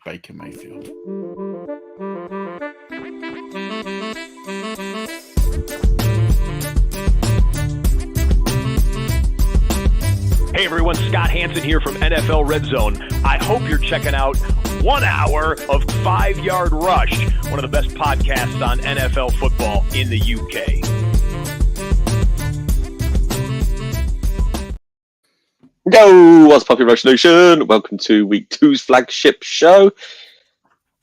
Baker Mayfield. Hey everyone, Scott Hansen here from NFL Red Zone. I hope you're checking out 1 hour of 5 Yard Rush, one of the best podcasts on NFL football in the UK. Yo, what's Puppy Rush Nation? Welcome to week 2's flagship show.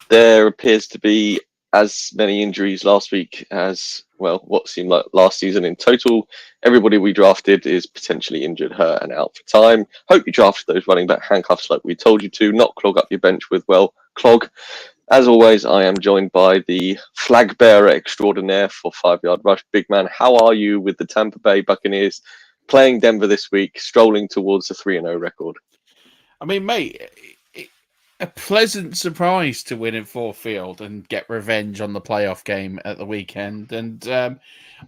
There appears to be as many injuries last week as, well, what seemed like last season in total. Everybody we drafted is potentially injured, hurt, and out for time. Hope you drafted those running back handcuffs like we told you to, not clog up your bench with, well, clog. As always, I am joined by the flag bearer extraordinaire for 5 Yard Rush. Big man, how are you with the Tampa Bay Buccaneers playing Denver this week, strolling towards a 3-0 record? I mean, mate, a pleasant surprise to win in Ford Field and get revenge on the playoff game at the weekend. And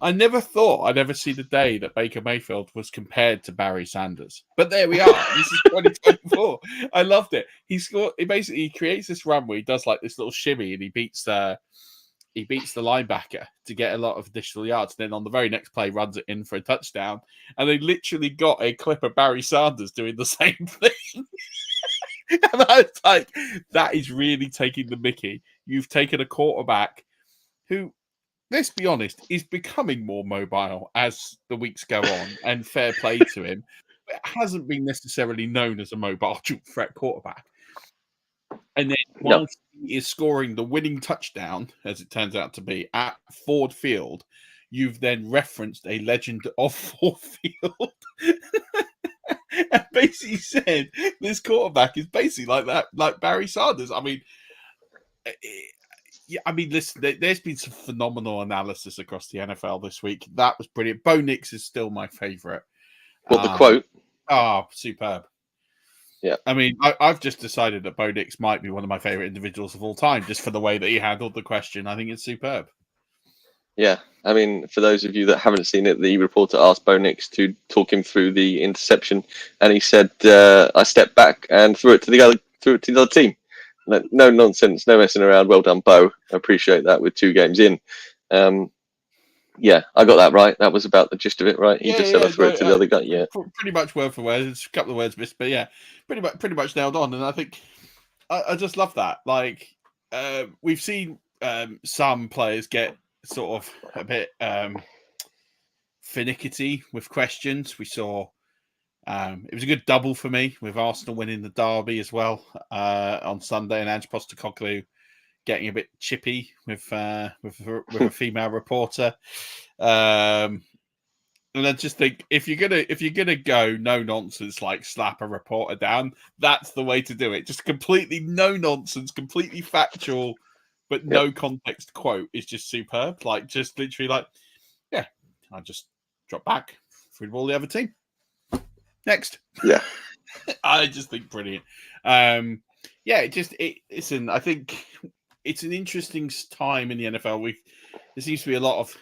I never thought I'd ever see the day that Baker Mayfield was compared to Barry Sanders. But there we are. This is 2024. I loved it. He basically creates this run where he does like this little shimmy and he beats the linebacker to get a lot of additional yards. And then on the very next play, runs it in for a touchdown. And they literally got a clip of Barry Sanders doing the same thing. And I was like, that is really taking the mickey. You've taken a quarterback who, let's be honest, is becoming more mobile as the weeks go on, and fair play to him. But hasn't been necessarily known as a mobile dual threat quarterback. And then whilst he is scoring the winning touchdown, as it turns out to be, at Ford Field, you've then referenced a legend of Ford Field. And basically said this quarterback is basically like that, like Barry Sanders. I mean, listen, there's been some phenomenal analysis across the NFL this week. That was brilliant. Bo Nix is still my favorite. Well, the quote. Oh, superb. Yeah. I mean, I've just decided that Bo Nix might be one of my favorite individuals of all time, just for the way that he handled the question. I think it's superb. Yeah, I mean, for those of you that haven't seen it, the reporter asked Bo Nix to talk him through the interception, and he said, "I stepped back and threw it to the other team. No nonsense, no messing around. Well done, Bo. I appreciate that. With 2 games in, yeah, I got that right. That was about the gist of it, right? He just said I threw it to the other guy. Yeah, pretty much word for word. There's a couple of words missed, but yeah, pretty much nailed on. And I think I just love that. Like we've seen some players get sort of a bit finicky with questions. We saw it was a good double for me with Arsenal winning the derby as well on Sunday, and Ange Postecoglou getting a bit chippy with a female reporter. And I just think if you're gonna go no nonsense, like slap a reporter down, that's the way to do it. Just completely no nonsense, completely factual, but no context quote is just superb. Like, just literally like, yeah, I just drop back, through the ball the other team. Next. Yeah. I just think brilliant. Listen, I think it's an interesting time in the NFL. There seems to be a lot of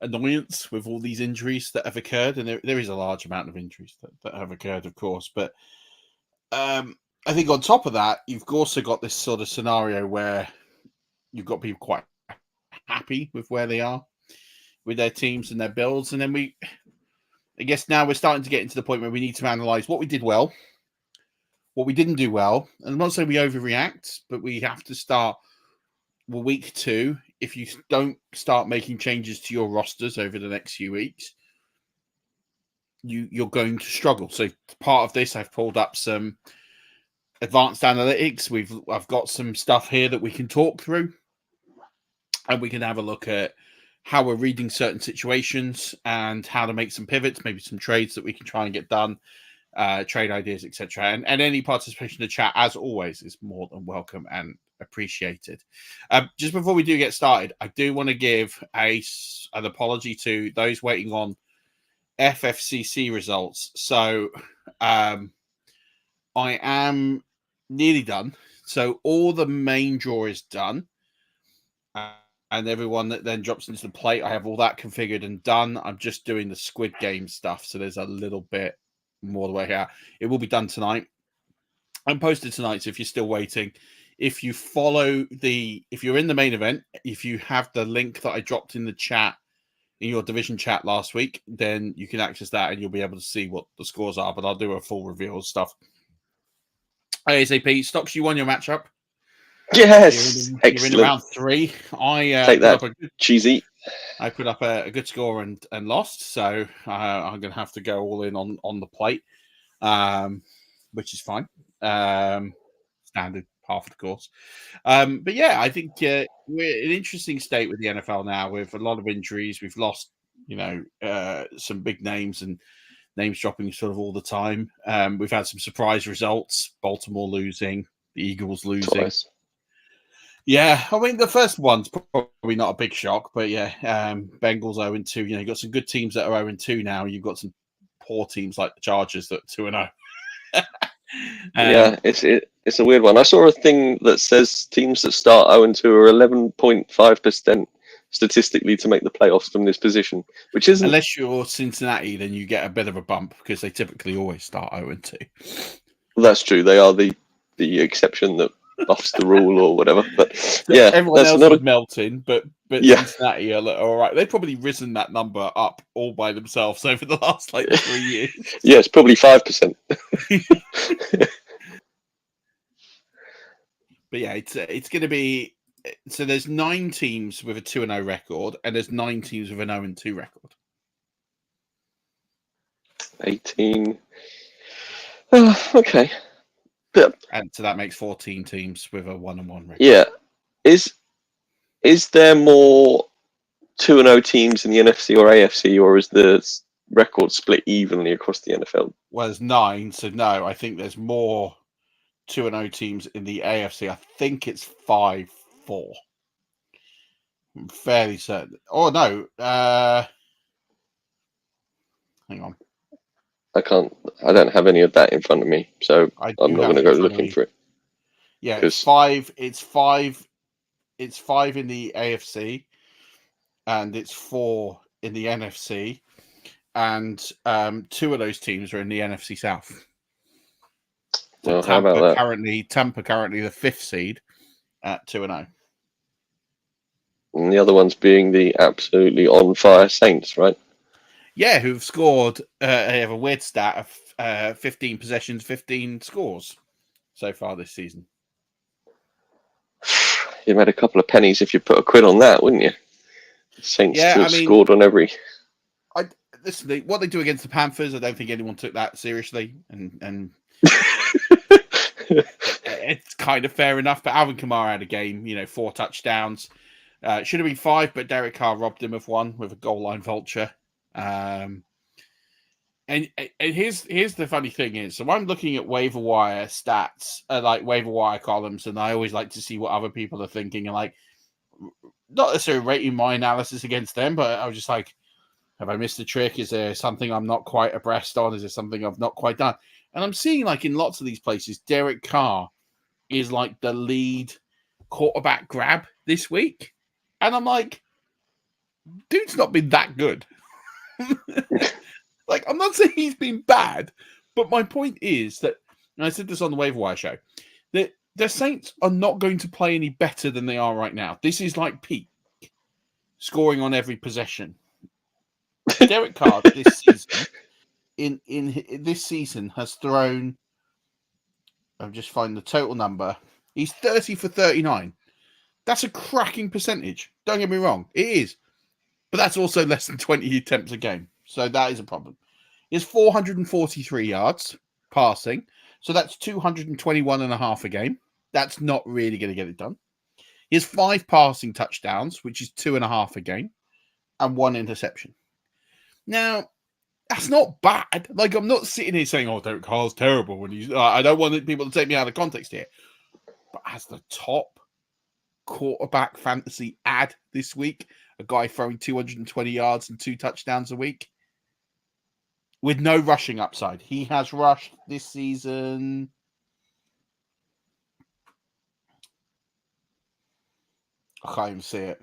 annoyance with all these injuries that have occurred, and there is a large amount of injuries that have occurred, of course, but I think on top of that, you've also got this sort of scenario where you've got people quite happy with where they are with their teams and their builds. And then I guess now we're starting to get into the point where we need to analyze what we did well, what we didn't do well. And I'm not saying we overreact, but we have to start week 2. If you don't start making changes to your rosters over the next few weeks, you're going to struggle. So part of this, I've pulled up some advanced analytics. I've got some stuff here that we can talk through, and we can have a look at how we're reading certain situations and how to make some pivots, maybe some trades that we can try and get done, trade ideas, etc. And any participation in the chat, as always, is more than welcome and appreciated. Just before we do get started, I do want to give an apology to those waiting on FFCC results. So I am nearly done. So all the main draw is done. And everyone that then drops into the plate, I have all that configured and done. I'm just doing the Squid Game stuff. So there's a little bit more the way here. It will be done tonight. I'm posted tonight, so if you're still waiting, if you're in the main event, if you have the link that I dropped in the chat, in your division chat last week, then you can access that and you'll be able to see what the scores are, but I'll do a full reveal of stuff. ASAP, Stocks, you won your matchup. Yes, you're in round 3. I take that, cheesy. I put up a good score and lost, so I'm going to have to go all in on the plate, which is fine. Standard half of the course. But yeah, I think we're in an interesting state with the NFL now with a lot of injuries. We've lost, some big names and names dropping sort of all the time. We've had some surprise results, Baltimore losing, the Eagles losing. Twice. Yeah, I mean, the first one's probably not a big shock, but yeah, Bengals 0-2. You've got some good teams that are 0-2 now. You've got some poor teams like the Chargers that are 2-0. Yeah, it's a weird one. I saw a thing that says teams that start 0-2 are 11.5% statistically to make the playoffs from this position, which isn't. Unless you're Cincinnati, then you get a bit of a bump because they typically always start 0-2. That's true. They are the exception that buffs the rule or whatever. But So yeah, everyone else would melt in, but yeah. Cincinnati are all right. They've probably risen that number up all by themselves over the last 3 years. Yeah, it's probably 5%. But yeah, it's going to be. So there's 9 teams with a 2-0 record, and there's 9 teams with an 0-2 record. 18. Okay. And so that makes 14 teams with a 1-1 record. Yeah. Is there more 2-0 teams in the NFC or AFC, or is the record split evenly across the NFL? Well, there's 9, so no, I think there's more 2-0 teams in the AFC. I think it's 5-4. I'm fairly certain. Oh no, hang on. I don't have any of that in front of me, so I'm not going to go looking for it. Yeah, it's 5. It's 5 in the AFC, and it's 4 in the NFC, and 2 of those teams are in the NFC South. So well, how about that? Tampa currently the 5th seed at 2-0. And the other ones being the absolutely on fire Saints, right? Yeah, who've scored. They have a weird stat of 15 possessions, 15 scores so far this season. You've had a couple of pennies if you put a quid on that, wouldn't you? Saints scored on every. Listen, what they do against the Panthers, I don't think anyone took that seriously, and it's kind of fair enough. But Alvin Kamara had a game, 4 touchdowns. Should have been 5, but Derek Carr robbed him of 1 with a goal line vulture. And here's the funny thing is, so I'm looking at waiver wire stats, like waiver wire columns, and I always like to see what other people are thinking, and like not necessarily rating my analysis against them, but I was just like, have I missed a trick? Is there something I'm not quite abreast on? Is there something I've not quite done? And I'm seeing like in lots of these places, Derek Carr is like the lead quarterback grab this week. And I'm like, dude's not been that good. Like, I'm not saying he's been bad, but my point is that, and I said this on the waiver wire show, that the Saints are not going to play any better than they are right now. This is like peak scoring on every possession. Derek Carr this season, in this season has thrown. I'll just find the total number. He's 30 for 39. That's a cracking percentage. Don't get me wrong, it is, but that's also less than 20 attempts a game. So that is a problem. He has 443 yards passing. So that's 221.5 a game. That's not really going to get it done. He has 5 passing touchdowns, which is 2.5 a game, and 1 interception. Now, that's not bad. Like, I'm not sitting here saying, oh, Derek Carr's terrible. When he's, I don't want people to take me out of context here. But as the top quarterback fantasy ad this week, a guy throwing 220 yards and 2 touchdowns a week with no rushing upside. He has rushed this season. I can't even see it.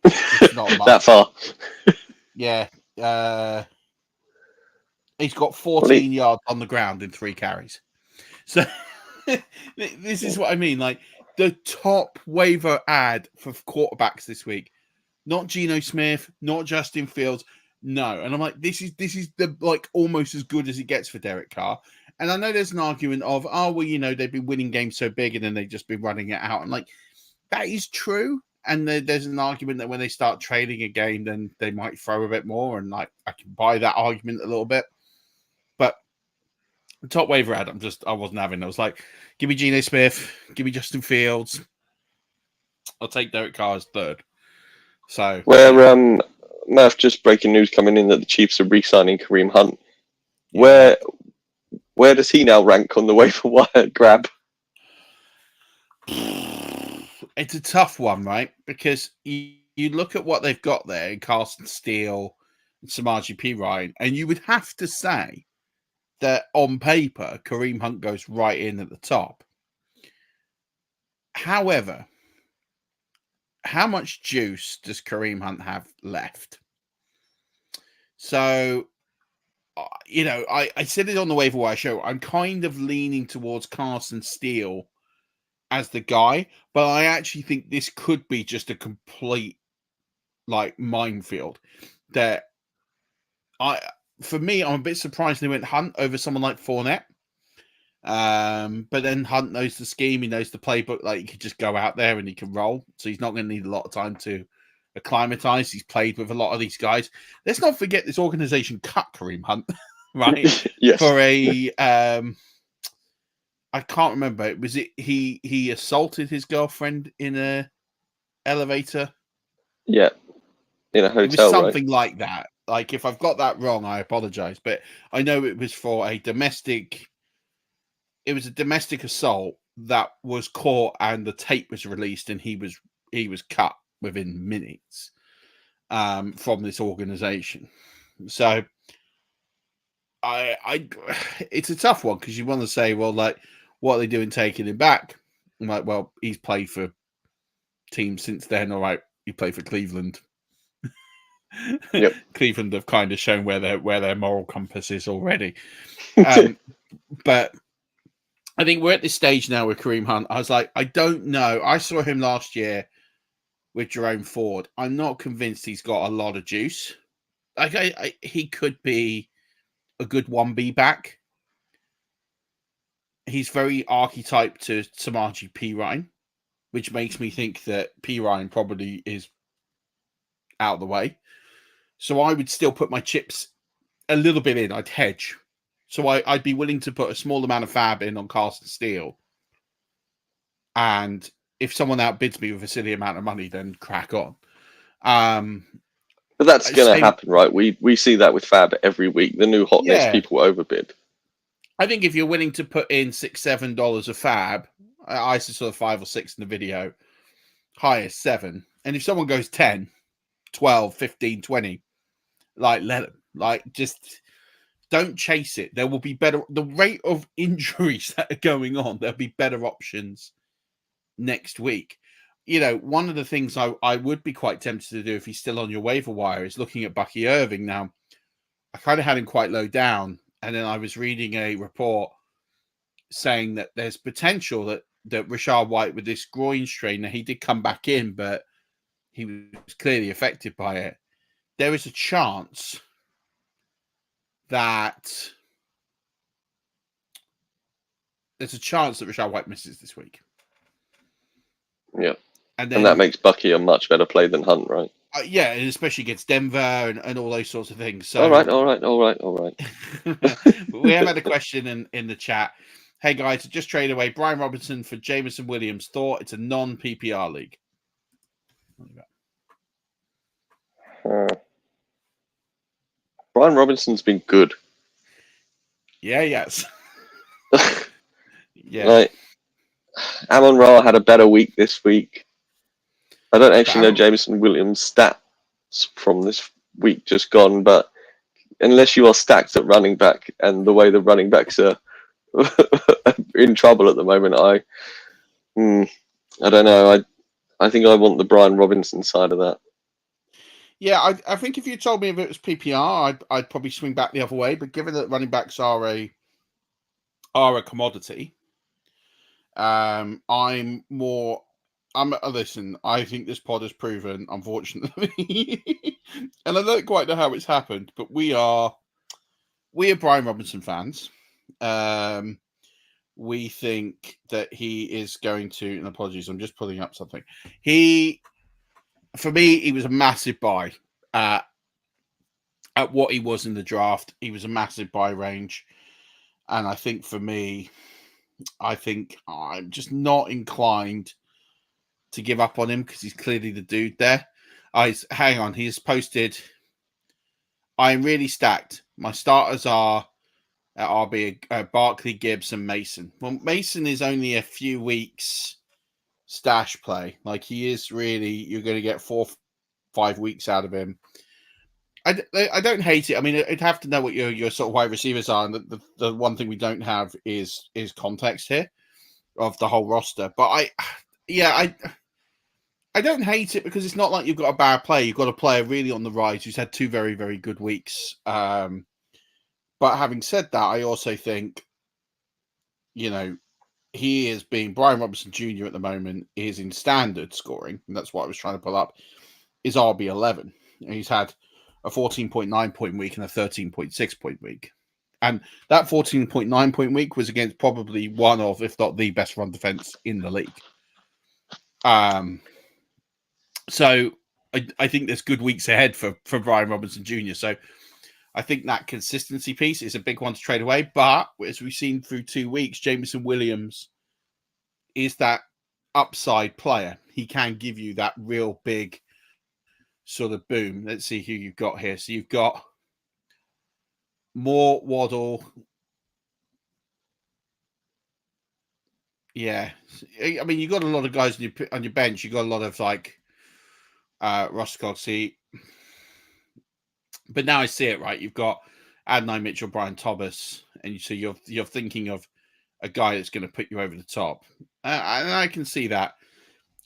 It's not much. That far. Yeah. He's got 14 yards on the ground in 3 carries. So This is what I mean. Like the top waiver ad for quarterbacks this week, not Geno Smith, not Justin Fields, no. And I'm like, this is the like almost as good as it gets for Derek Carr. And I know there's an argument of, oh well, they've been winning games so big and then they've just been running it out. And like that is true. And there's an argument that when they start trading a game, then they might throw a bit more. And like I can buy that argument a little bit. But the top waiver ad, I wasn't having. I was like, give me Geno Smith, give me Justin Fields. I'll take Derek Carr as third. So Murf, just breaking news coming in that the Chiefs are re-signing Kareem Hunt. Yeah. Where does he now rank on the waiver wire grab? It's a tough one, right? Because you look at what they've got there, Carson Steele and Samaje Perine, and you would have to say that on paper, Kareem Hunt goes right in at the top. However, how much juice does Kareem Hunt have left? So, I said it on the waiver wire show. I'm kind of leaning towards Carson Steele as the guy, but I actually think this could be just a complete like minefield. That for me, I'm a bit surprised they went Hunt over someone like Fournette. But then Hunt knows the scheme, he knows the playbook. Like he could just go out there and he can roll, so he's not going to need a lot of time to acclimatize. He's played with a lot of these guys. Let's not forget this organization cut Kareem Hunt, right? Yes. For a I can't remember. Was it he assaulted his girlfriend in a elevator? Yeah, in a hotel. It was something like that. Like if I've got that wrong, I apologize. But I know it was for a domestic. It was a domestic assault that was caught, and the tape was released, and he was cut within minutes from this organization. So it's a tough one because you want to say, well, like, what are they doing taking him back? I'm like, well, he's played for teams since then. All right, he played for Cleveland. Yep. Cleveland have kind of shown where their moral compass is already. But I think we're at this stage now with Kareem Hunt. I was like, I don't know. I saw him last year with Jerome Ford. I'm not convinced he's got a lot of juice. Like he could be a good 1B back. He's very archetype to Samaje Perine, which makes me think that Perine probably is out of the way. So I would still put my chips a little bit in. I'd hedge. So I'd be willing to put a small amount of fab in on Carson Steele. And if someone outbids me with a silly amount of money, then crack on. But that's going to happen, right? We see that with fab every week. The new hot list, people overbid. I think if you're willing to put in $6-7 of fab, I saw 5 or 6 in the video, highest 7. And if someone goes 10, 12, 15, 20, like let them. Like just don't chase it. There will be better. The rate of injuries that are going on, there'll be better options next week. One of the things I would be quite tempted to do if he's still on your waiver wire is looking at Bucky Irving. Now, I kind of had him quite low down, and then I was reading a report saying that there's potential that Rachaad White with this groin strain, he did come back in, but he was clearly affected by it. There is a chance that Rachaad White misses this week. Yeah. And that makes Bucky a much better play than Hunt, right? Yeah, and especially against Denver and all those sorts of things. So, all right. We have had a question in the chat. Hey, guys, just trade away Brian Robinson for Jameson Williams. Thought it's a non-PPR league. Brian Robinson's been good. Yeah, yes. Yeah. Like, Amon-Ra had a better week this week. I don't actually know Jameson Williams' stats from this week just gone, but unless you are stacked at running back and the way the running backs are in trouble at the moment, I don't know. I think I want the Brian Robinson side of that. Yeah, I think if you told me if it was PPR, I'd probably swing back the other way. But given that running backs are a commodity, Listen, I think this pod has proven, unfortunately, and I don't quite know how it's happened, but we are Brian Robinson fans. We think that he is going to, and apologies, I'm just pulling up something. For me, he was a massive buy at what he was in the draft. He was a massive buy range. And I think for me, I'm just not inclined to give up on him because he's clearly the dude there. Hang on, he's posted, I'm really stacked. My starters are at RB, Barkley, Gibbs, and Mason. Well, Mason is only a few weeks stash play. Like, he is really, you're going to get 4-5 weeks out of him. I don't hate it. I mean, I'd have to know what your sort of wide receivers are. And the one thing we don't have is context here of the whole roster. But I don't hate it because it's not like you've got a bad player. You've got a player really on the rise who's had 2 very, very good weeks. But having said that, I also think, he is being Brian Robinson Jr. at the moment is in standard scoring. And that's what I was trying to pull up, is RB11. And he's had a 14.9 point week and a 13.6 point week. And that 14.9 point week was against probably one of, if not the best run defense in the league. So I think there's good weeks ahead for Brian Robinson Jr. So I think that consistency piece is a big one to trade away. But as we've seen through 2 weeks, Jameson Williams is that upside player. He can give you that real big sort of boom. Let's see who you've got here. So you've got Moore, Waddle. Yeah. I mean, you've got a lot of guys on your bench. You've got a lot of like Ross Coxey. But now I see it, right? You've got Adonai Mitchell, Brian Thomas, and so you're thinking of a guy that's going to put you over the top. And I can see that.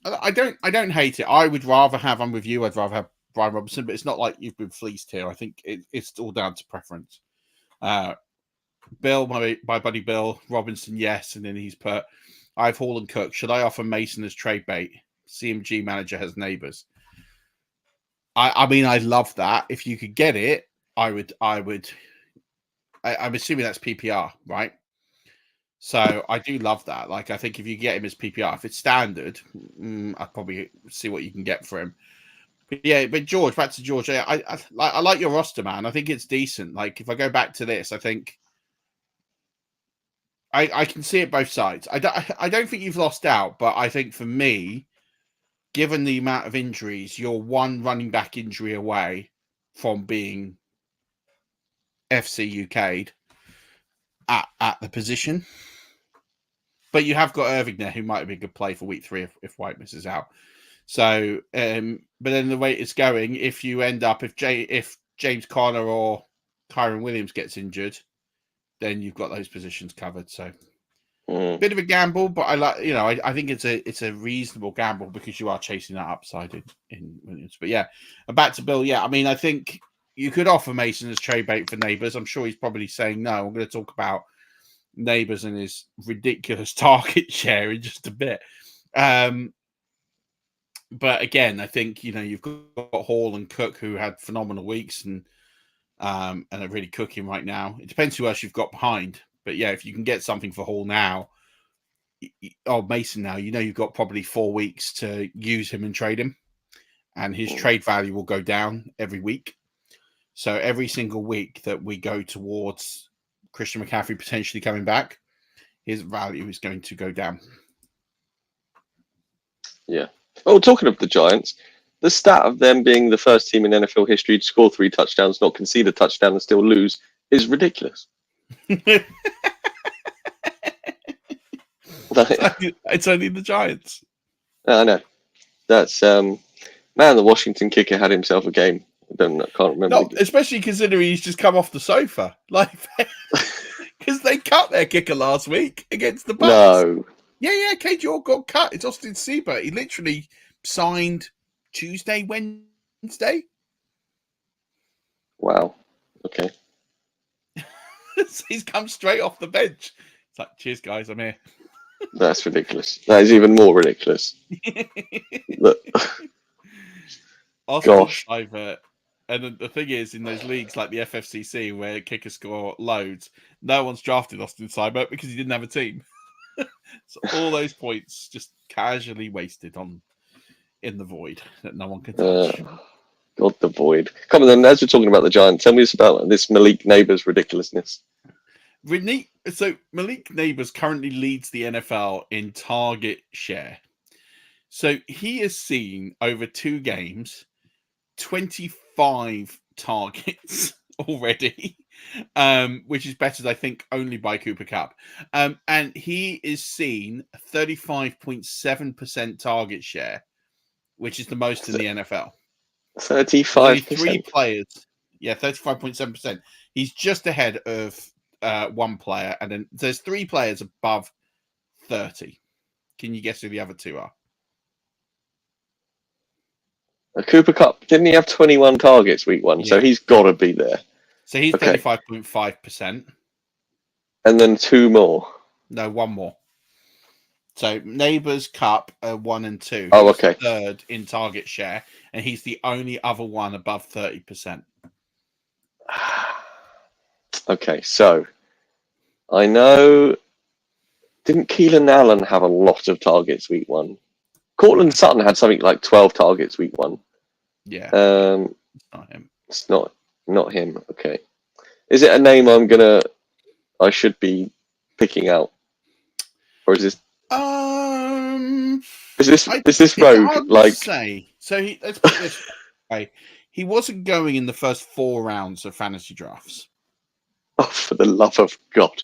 I don't hate it. I would rather have, I'm with you, I'd rather have Brian Robinson, but it's not like you've been fleeced here. I think it's all down to preference. Bill, my buddy Bill, Robinson, yes. And then he's put, I have Hall and Cook. Should I offer Mason as trade bait? CMG manager has neighbors. I mean, I love that. If you could get it, I would. I'm assuming that's PPR, right? So I do love that. Like, I think if you get him as PPR, if it's standard, I'd probably see what you can get for him. But yeah, but George, back to George. I like your roster, man. I think it's decent. Like, if I go back to this, I think I can see it both sides. I don't think you've lost out, but I think for me, given the amount of injuries, you're one running back injury away from being FC UK'd at the position. But you have got Irving there, who might be a good play for week 3 if White misses out. So, but then the way it's going, if you end up, if James Conner or Kyron Williams gets injured, then you've got those positions covered. So, bit of a gamble, but I think it's a reasonable gamble because you are chasing that upside in Williams. But yeah, back to Bill. Yeah, I mean, I think you could offer Mason as trade bait for Neighbors. I'm sure he's probably saying no. I'm going to talk about Neighbors and his ridiculous target share in just a bit. But again, I think you've got Hall and Cook who had phenomenal weeks and are really cooking right now. It depends who else you've got behind. But yeah, if you can get something for Hall now, or Mason now, you've got probably 4 weeks to use him and trade him. And his trade value will go down every week. So every single week that we go towards Christian McCaffrey potentially coming back, his value is going to go down. Yeah. Oh, talking of the Giants, the stat of them being the first team in NFL history to score 3 touchdowns, not concede a touchdown, and still lose is ridiculous. It's only the Giants. I know. That's the Washington kicker had himself a game. I can't remember. No, especially considering he's just come off the sofa, like because they cut their kicker last week against the Bucs. No. Yeah, KJ Orr got cut. It's Austin Seibert. He literally signed Tuesday, Wednesday. Wow. Okay. So he's come straight off the bench. It's like, cheers, guys, I'm here. That's ridiculous. That is even more ridiculous. Look, Austin gosh. Seibert. And the thing is, in those leagues like the FFCC, where kickers score loads, no one's drafted Austin Seibert because he didn't have a team. So all those points just casually wasted in the void that no one can touch. God, the void. Come on then, as we're talking about the Giants, tell me this about this Malik Neighbours ridiculousness. So Malik Neighbours currently leads the NFL in target share. So he has seen over 2 games 25 targets already, which is better, I think, only by Cooper Kupp. And he is seen 35.7% target share, which is the most in the NFL. 35%. 3 players. Yeah, 35.7%. He's just ahead of one player, and then there's 3 players above 30. Can you guess who the other 2 are? Cooper Kupp, didn't he have 21 targets week 1? Yeah. So he's got to be there. So he's 35.5%. And then 2 more. No, 1 more. So Neighbours, Kupp are 1 and 2. Oh, He's okay. third in target share, and he's the only other one above 30%. Okay, so I know. Didn't Keelan Allen have a lot of targets week 1? Cortland Sutton had something like 12 targets week 1. Yeah. It's not him. It's not him. Okay. Is it a name I should be picking out? Or is this is this rogue? Like, say. So let's put this way. He wasn't going in the first 4 rounds of fantasy drafts. oh, for the love of God.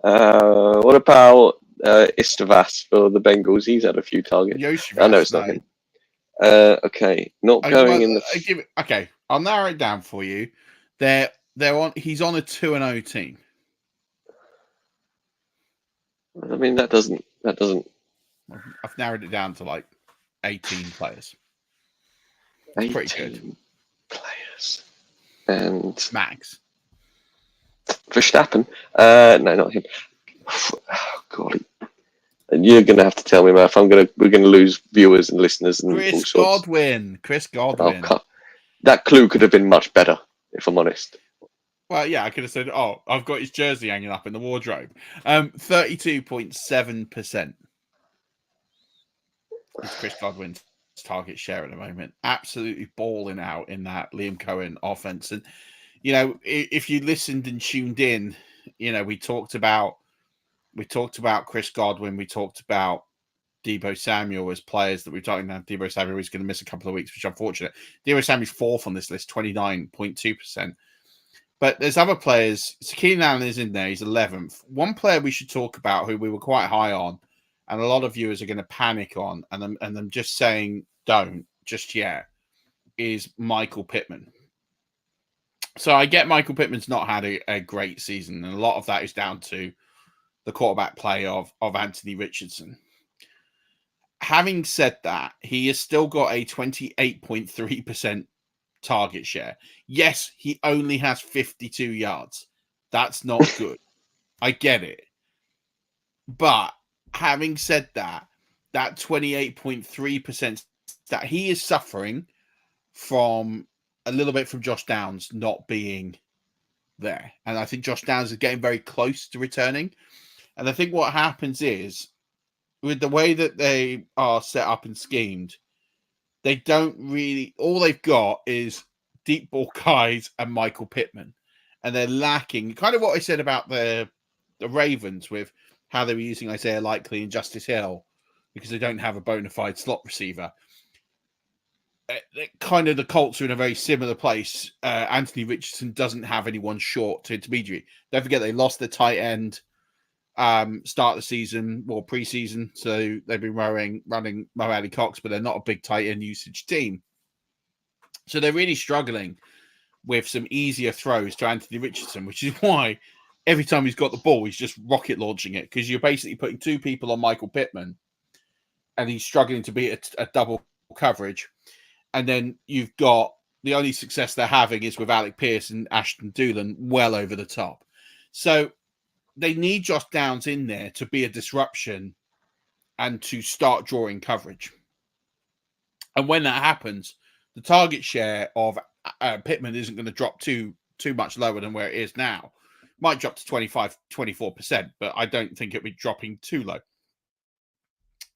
What about Istavas for the Bengals? He's had a few targets. I know it's not him. Okay, not going in the. Okay, I'll narrow it down for you. They're on. He's on a 2-0 team. I mean, that doesn't. I've narrowed it down to like 18 players. It's pretty good. Players and Max Verstappen. No, not him. Oh, God. And you're going to have to tell me, Murph. We're going to lose viewers and listeners and Chris all sorts. Chris Godwin. Oh, that clue could have been much better, if I'm honest. Well, yeah, I could have said, "Oh, I've got his jersey hanging up in the wardrobe." 32.7% is Chris Godwin's target share at the moment. Absolutely balling out in that Liam Cohen offense. And if you listened and tuned in, we talked about Chris Godwin. We talked about Deebo Samuel as players that we're talking about. Deebo Samuel is going to miss a couple of weeks, which is unfortunate. Deebo Samuel's 4th on this list, 29.2%. But there's other players. So Keenan Allen is in there. He's 11th. One player we should talk about who we were quite high on, and a lot of viewers are going to panic on, and I'm just saying don't just yet, is Michael Pittman. So I get Michael Pittman's not had a great season, and a lot of that is down to the quarterback play of Anthony Richardson. Having said that, he has still got a 28.3% target share. Yes, he only has 52 yards. That's not good. I get it. But having said that, that 28.3% that he is suffering from a little bit from Josh Downs not being there. And I think Josh Downs is getting very close to returning. And I think what happens is, with the way that they are set up and schemed, they don't really, all they've got is deep ball guys and Michael Pittman. And they're lacking kind of what I said about the Ravens with how they were using Isaiah Likely and Justice Hill because they don't have a bona fide slot receiver. Kind of the Colts are in a very similar place. Anthony Richardson doesn't have anyone short to intermediary. Don't forget they lost their tight end start of the season or preseason, so they've been running Mo Alley Cox, but they're not a big tight end usage team. So they're really struggling with some easier throws to Anthony Richardson, which is why every time he's got the ball, he's just rocket launching it, because you're basically putting 2 people on Michael Pittman and he's struggling to beat a double coverage. And then you've got the only success they're having is with Alec Pierce and Ashton Dulin well over the top. So they need Josh Downs in there to be a disruption and to start drawing coverage. And when that happens, the target share of Pittman isn't going to drop too much lower than where it is now. Might drop to 25, 24%, but I don't think it'll be dropping too low.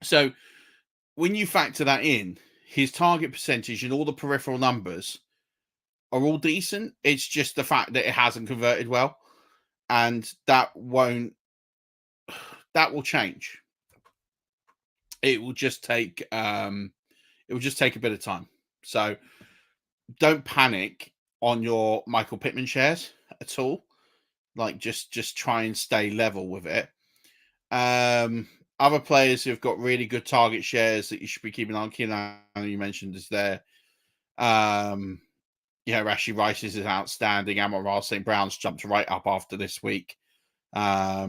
So when you factor that in, his target percentage and all the peripheral numbers are all decent. It's just the fact that it hasn't converted well, and that will change. It will just take a bit of time. So don't panic on your Michael Pittman shares at all. Like just try and stay level with it. Other players who've got really good target shares that you should be keeping on. Keenan, you mentioned, is there. Rashee Rice is outstanding. Amon-Ra St. Brown's jumped right up after this week. So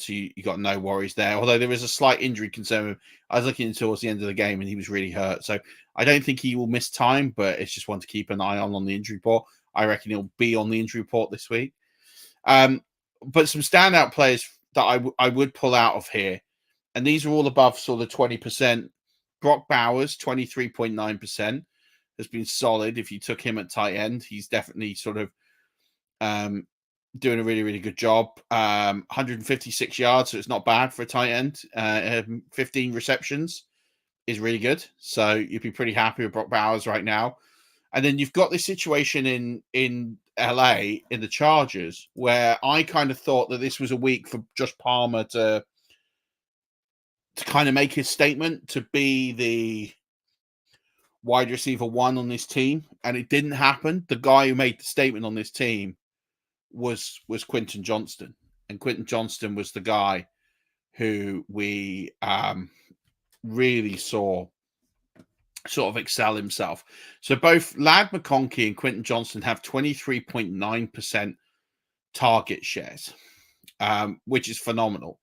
you got no worries there. Although there is a slight injury concern. I was looking towards the end of the game and he was really hurt. So I don't think he will miss time, but it's just one to keep an eye on the injury report. I reckon he'll be on the injury report this week. But some standout players that I would pull out of here, and these are all above sort of 20%. Brock Bowers, 23.9%, has been solid. If you took him at tight end, he's definitely sort of doing a really, really good job. 156 yards, so it's not bad for a tight end. 15 receptions is really good. So you'd be pretty happy with Brock Bowers right now. And then you've got this situation in LA, in the Chargers, where I kind of thought that this was a week for Josh Palmer to kind of make his statement, to be the wide receiver one on this team, and it didn't happen. The guy who made the statement on this team was Quentin Johnston, and Quentin Johnston was the guy who we really saw sort of excel himself. So both Ladd McConkey and Quentin Johnston have 23.9% target shares, which is phenomenal.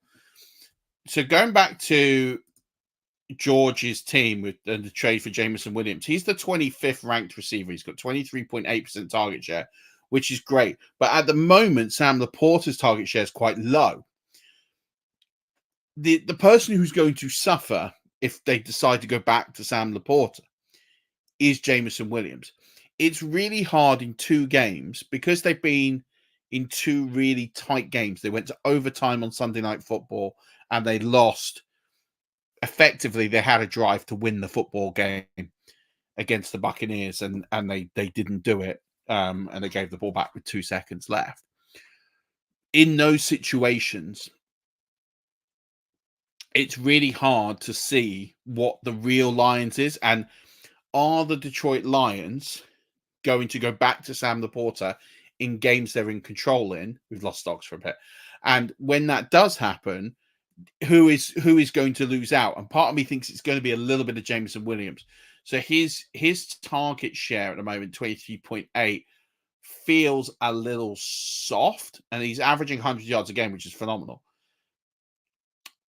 So going back to George's team with the trade for Jameson Williams, he's the 25th ranked receiver. He's got 23.8% target share, which is great. But at the moment, Sam Laporta's target share is quite low. The person who's going to suffer if they decide to go back to Sam Laporta is Jameson Williams. It's really hard in two games because they've been in two really tight games. They went to overtime on Sunday Night Football and they lost. Effectively, they had a drive to win the football game against the Buccaneers, and they didn't do it, and they gave the ball back with 2 seconds left. In those situations, it's really hard to see what the real Lions is, and are the Detroit Lions going to go back to Sam Laporta in games they're in control in? We've lost Stocks for a bit. And when that does happen, who is going to lose out? And part of me thinks it's going to be a little bit of Jameson Williams. So his target share at the moment, 23.8, feels a little soft, and he's averaging 100 yards a game, which is phenomenal.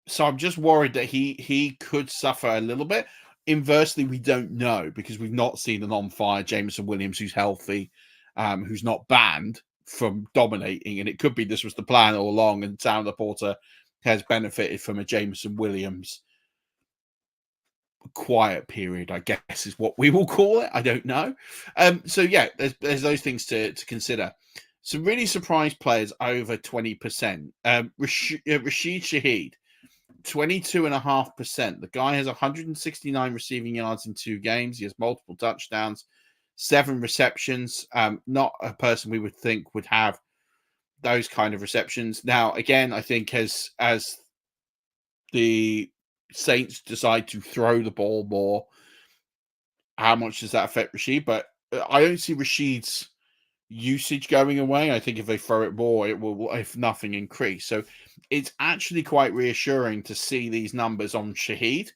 So I'm just worried that he could suffer a little bit. Inversely, we don't know because we've not seen an on-fire Jameson Williams who's healthy, who's not banned from dominating. And it could be this was the plan all along, and Sam Laporta has benefited from a Jameson Williams quiet period, I guess is what we will call it. I don't know. So yeah, there's those things to consider. Some really surprised players over 20%. Rashid Shaheed, 22.5%. The guy has 169 receiving yards in 2 games. He has multiple touchdowns, 7 receptions. Not a person we would think would have those kind of receptions. Now, again, I think as the Saints decide to throw the ball more, how much does that affect Rashid? But I don't see Rashid's usage going away. I think if they throw it more, it will, if nothing, increase. So it's actually quite reassuring to see these numbers on Shaheed.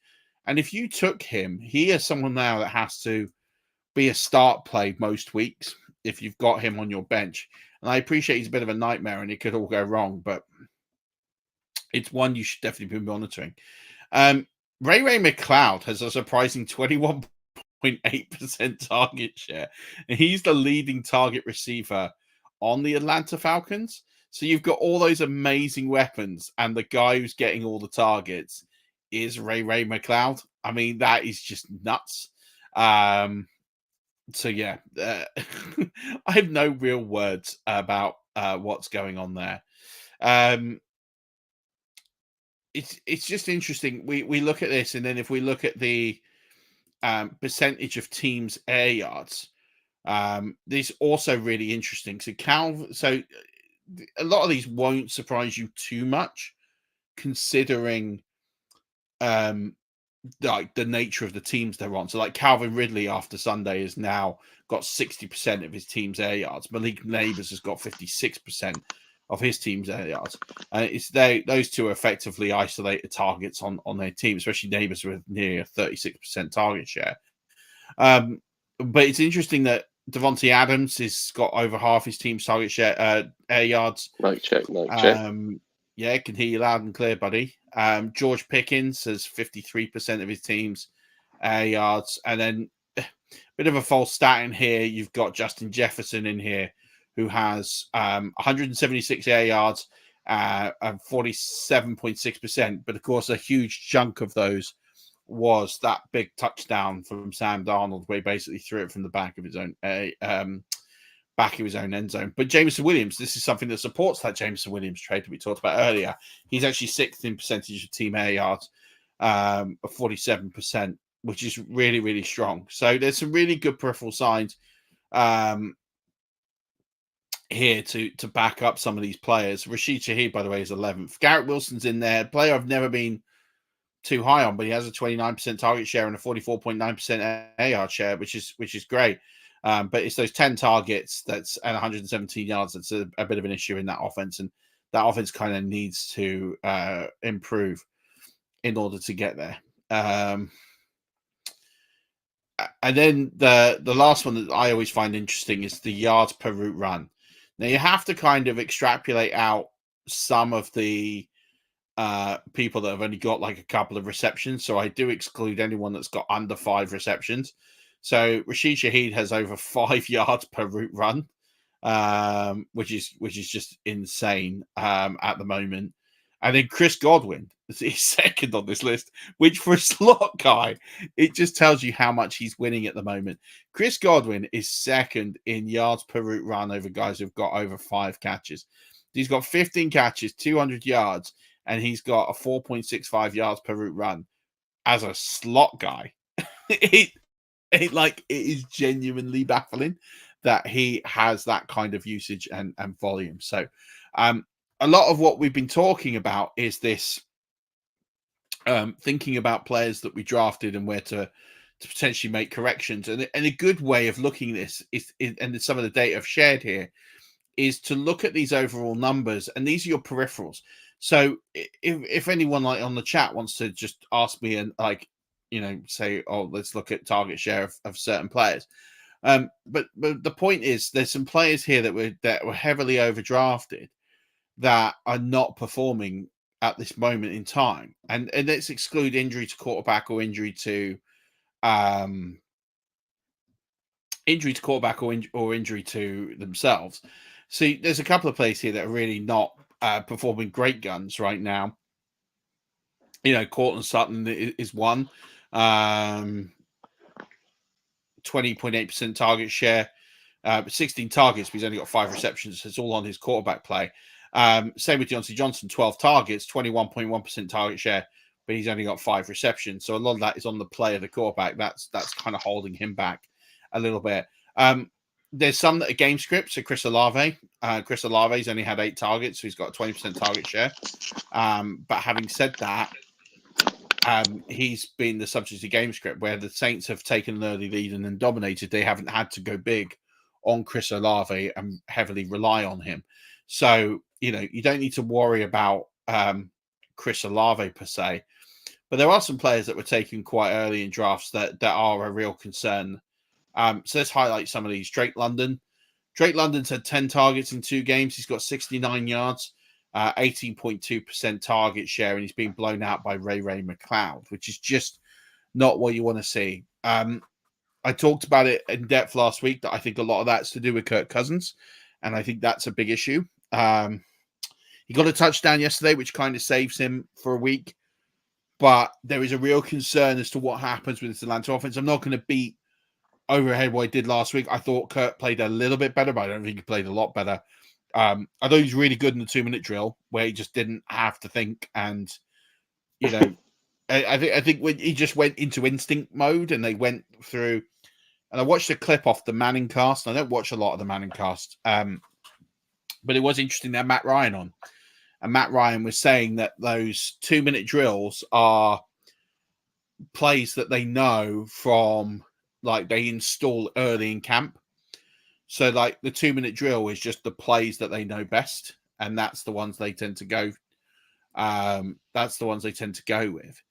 And if you took him, he is someone now that has to be a start play most weeks if you've got him on your bench. And I appreciate he's a bit of a nightmare and it could all go wrong, but it's one you should definitely be monitoring. Ray McCloud has a surprising 21.8% target share. And he's the leading target receiver on the Atlanta Falcons. So you've got all those amazing weapons, and the guy who's getting all the targets is Ray McLeod. I mean, that is just nuts. So yeah, I have no real words about what's going on there. It's just interesting. We look at this, and then if we look at the percentage of teams' air yards, this also really interesting. So a lot of these won't surprise you too much, considering like the nature of the teams they're on. So like Calvin Ridley after Sunday has now got 60% of his team's air yards. Malik Neighbors has got 56% of his team's air yards. And it's those two are effectively isolated targets on their team, especially Neighbors with near a 36% target share. But it's interesting that Devontae Adams has got over half his team's target share air yards. Mic check. Yeah, can hear you loud and clear, buddy. George Pickens has 53% of his team's air yards. And then a bit of a false stat in here. You've got Justin Jefferson in here, who has 176 air yards and 47.6%. But of course, a huge chunk of those was that big touchdown from Sam Darnold, where he basically threw it from the back of his own end zone. But Jameson Williams, this is something that supports that Jameson Williams trade that we talked about earlier. He's actually sixth in percentage of team air yards, of 47%, which is really, really strong. So there's some really good peripheral signs here to back up some of these players. Rashid Shaheed, by the way, is 11th. Garrett Wilson's in there, player I've never been too high on, but he has a 29% target share and a 44.9% air yard share, which is great. But it's those 10 targets that's at 117 yards that's a bit of an issue in that offense, and that offense kind of needs to improve in order to get there. And then the last one that I always find interesting is the yards per route run. Now you have to kind of extrapolate out some of the people that have only got like a couple of receptions. So I do exclude anyone that's got under 5 receptions. So Rashid Shaheed has over 5 yards per route run, which is just insane at the moment. And then Chris Godwin is second on this list, which for a slot guy, it just tells you how much he's winning at the moment. Chris Godwin is second in yards per route run over guys who've got over 5 catches. He's got 15 catches, 200 yards, and he's got a 4.65 yards per route run as a slot guy. It is genuinely baffling that he has that kind of usage and volume. So a lot of what we've been talking about is this thinking about players that we drafted and where to potentially make corrections. And a good way of looking at this is and some of the data I've shared here, is to look at these overall numbers, and these are your peripherals. So if anyone like on the chat wants to just ask me and say, oh, let's look at target share of certain players. But the point is, there's some players here that were heavily overdrafted that are not performing at this moment in time. And let's exclude injury to quarterback or injury to themselves. See, there's a couple of players here that are really not performing great guns right now. Cortland Sutton is one. 20.8% target share, 16 targets, but he's only got 5 receptions. It's all on his quarterback play. Same with Deontay Johnson, 12 targets, 21.1% target share, but he's only got 5 receptions. So a lot of that is on the play of the quarterback. That's kind of holding him back a little bit. There's some that are game scripts. So Chris Olave. Chris Olave's only had 8 targets, so he's got a 20% target share. But having said that, he's been the subject of game script where the Saints have taken an early lead and then dominated. They haven't had to go big on Chris Olave and heavily rely on him. So, you don't need to worry about Chris Olave per se. But there are some players that were taken quite early in drafts that are a real concern. So let's highlight some of these. Drake London. Drake London's had 10 targets in 2 games. He's got 69 yards. 18.2% target share, and he's been blown out by Ray McLeod, which is just not what you want to see. I talked about it in depth last week that I think a lot of that's to do with Kirk Cousins, and I think that's a big issue. He got a touchdown yesterday, which kind of saves him for a week. But there is a real concern as to what happens with this Atlanta offense. I'm not going to beat overhead what he did last week. I thought Kurt played a little bit better, but I don't think he played a lot better. I thought he was really good in the 2-minute drill where he just didn't have to think. And, you know, I think when he just went into instinct mode and they went through. And I watched a clip off the Manning cast. I don't watch a lot of the Manning cast. But it was interesting to have Matt Ryan on. And Matt Ryan was saying that those 2-minute drills are plays that they know from, like, they install early in camp. So, like, the 2-minute drill is just the plays that they know best. And that's the ones they tend to go. That's the ones they tend to go with.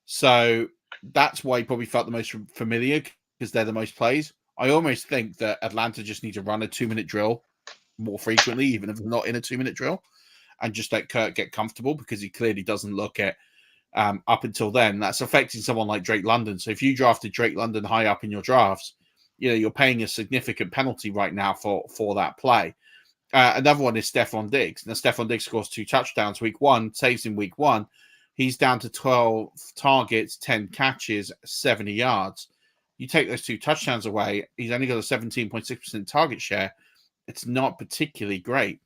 So that's why he probably felt the most familiar, because they're the most plays. I almost think that Atlanta just need to run a 2-minute drill more frequently, even if they're not in a 2-minute drill, and just let Kurt get comfortable, because he clearly doesn't look at up until then. That's affecting someone like Drake London. So if you drafted Drake London high up in your drafts, you know, you're paying a significant penalty right now for that play. Another one is Stephon Diggs. Now, Stephon Diggs scores 2 touchdowns week 1, saves in week 1. He's down to 12 targets, 10 catches, 70 yards. You take those 2 touchdowns away, he's only got a 17.6% target share. It's not particularly great.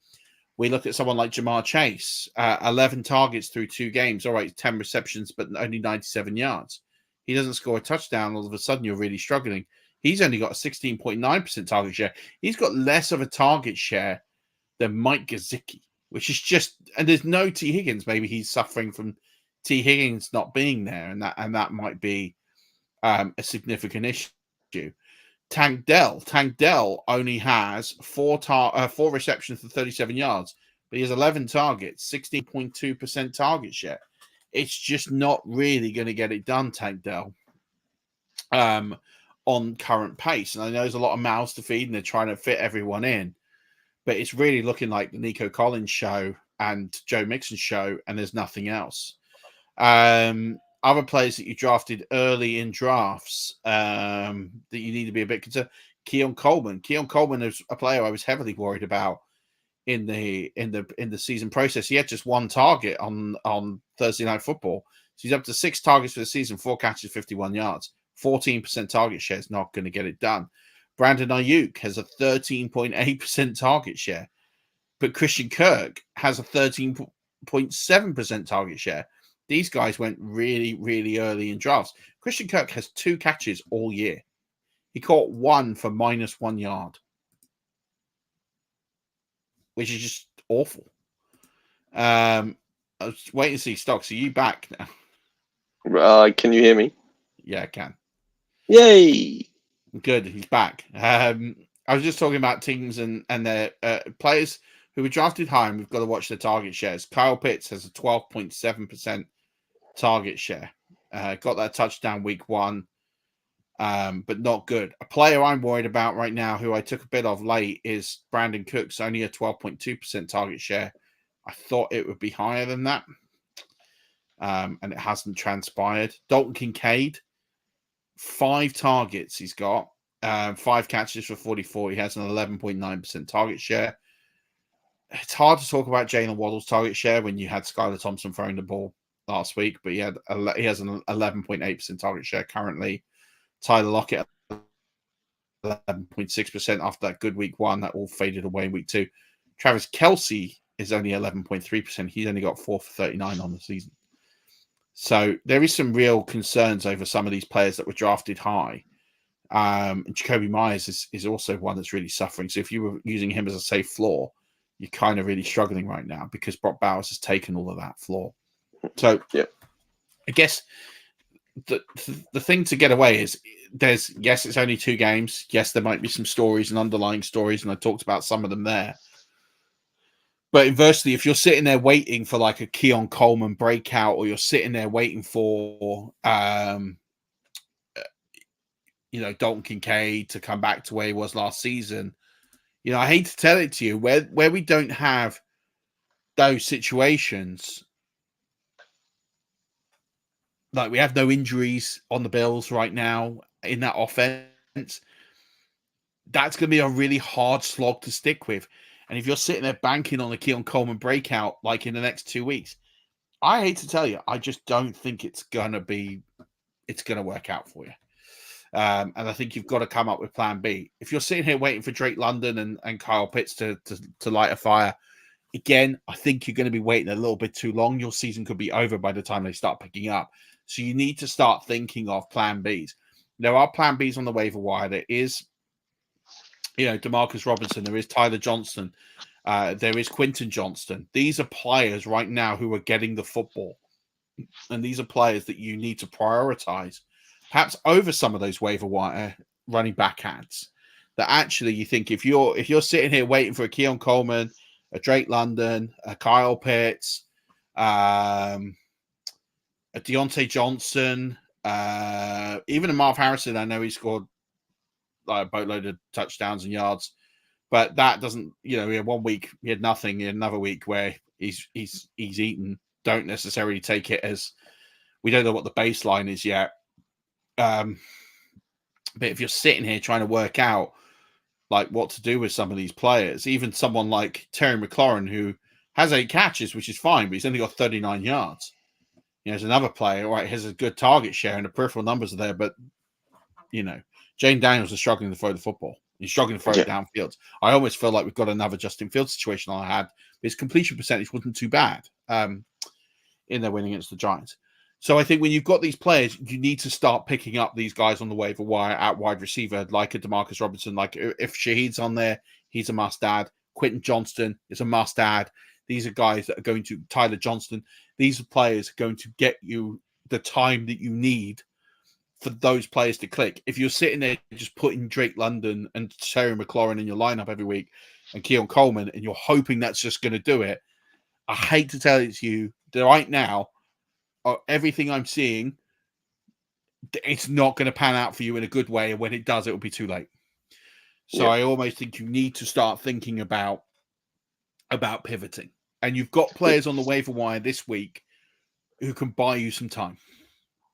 We look at someone like Jamar Chase, 11 targets through 2 games. All right, 10 receptions, but only 97 yards. He doesn't score a touchdown. All of a sudden, you're really struggling. He's only got a 16.9% target share. He's got less of a target share than Mike Gesicki, which is just, and there's no T. Higgins. Maybe he's suffering from T. Higgins not being there, and that might be a significant issue. Tank Dell only has 4 receptions for 37 yards, but he has 11 targets, 16.2% target share. It's just not really going to get it done, Tank Dell, on current pace. And I know there's a lot of mouths to feed, and they're trying to fit everyone in, but it's really looking like the Nico Collins show and Joe Mixon show, and there's nothing else. Other players that you drafted early in drafts that you need to be a bit concerned. Keon Coleman. Keon Coleman is a player I was heavily worried about in the season process. He had just 1 target on Thursday Night Football. So he's up to 6 targets for the season, 4 catches, 51 yards. 14% target share is not going to get it done. Brandon Ayuk has a 13.8% target share, but Christian Kirk has a 13.7% target share. These guys went really, really early in drafts. Christian Kirk has 2 catches all year. He caught 1 for -1 yard, which is just awful. I was waiting to see Stocks. Are you back now? Can you hear me? Yeah, I can. Yay! Good, he's back. I was just talking about teams and their players who were drafted high, and we've got to watch their target shares. Kyle Pitts has a 12.7% target share. Got that touchdown week 1, but not good. A player I'm worried about right now, who I took a bit of late, is Brandon Cooks, only a 12.2% target share. I thought it would be higher than that, and it hasn't transpired. Dalton Kincaid, 5 targets he's got, 5 catches for 44. He has an 11.9% target share. It's hard to talk about Jalen Waddle's target share when you had Skylar Thompson throwing the ball last week, but he has an 11.8% target share currently. Tyler Lockett, 11.6% after that good week 1. That all faded away in week 2. Travis Kelce is only 11.3%. He's only got 4 for 39 on the season. So there is some real concerns over some of these players that were drafted high. And Jacoby Myers is also one that's really suffering. So if you were using him as a safe floor, you're kind of really struggling right now, because Brock Bowers has taken all of that floor. So yeah, I guess the thing to get away is it's only 2 games. Yes, there might be some stories and underlying stories, and I talked about some of them there. But inversely, if you're sitting there waiting for like a Keon Coleman breakout, or you're sitting there waiting for, Dalton Kincaid to come back to where he was last season, I hate to tell it to you, where we don't have those situations, like we have no injuries on the Bills right now in that offense, that's going to be a really hard slog to stick with. And if you're sitting there banking on a Keon Coleman breakout like in the next 2 weeks, I hate to tell you, I just don't think it's gonna work out for you. And I think you've got to come up with plan B. If you're sitting here waiting for Drake London and Kyle Pitts to light a fire, again, I think you're going to be waiting a little bit too long. Your season could be over by the time they start picking up. So you need to start thinking of plan Bs. There are plan Bs on the waiver wire. There is, DeMarcus Robinson. There is Tyler Johnston. There is Quinton Johnston. These are players right now who are getting the football. And these are players that you need to prioritize, perhaps over some of those waiver wire running back ads. That actually you think if you're sitting here waiting for a Keon Coleman, a Drake London, a Kyle Pitts, a Deontay Johnson, even a Marv Harrison. I know he scored like a boatload of touchdowns and yards, but that doesn't. He had 1 week he had nothing. He had another week where he's eaten. Don't necessarily take it as we don't know what the baseline is yet. But if you're sitting here trying to work out like what to do with some of these players, even someone like Terry McLaurin, who has 8 catches, which is fine, but he's only got 39 yards. There's another player, right, has a good target share and the peripheral numbers are there, but Jane Daniels is struggling to throw the football. He's struggling to throw it downfield. I almost feel like we've got another Justin Fields situation I had. His completion percentage wasn't too bad in their win against the Giants. So I think when you've got these players, you need to start picking up these guys on the waiver wire at wide receiver, like a DeMarcus Robinson. Like if Shaheed's on there, he's a must-add. Quinton Johnston is a must-add. These are guys that are going to, Tyler Johnston, these are players going to get you the time that you need for those players to click. If you're sitting there just putting Drake London and Terry McLaurin in your lineup every week and Keon Coleman, and you're hoping that's just going to do it, I hate to tell it to you that right now, everything I'm seeing, it's not going to pan out for you in a good way. And when it does, it will be too late. So I almost think you need to start thinking about pivoting. And you've got players on the waiver wire this week who can buy you some time.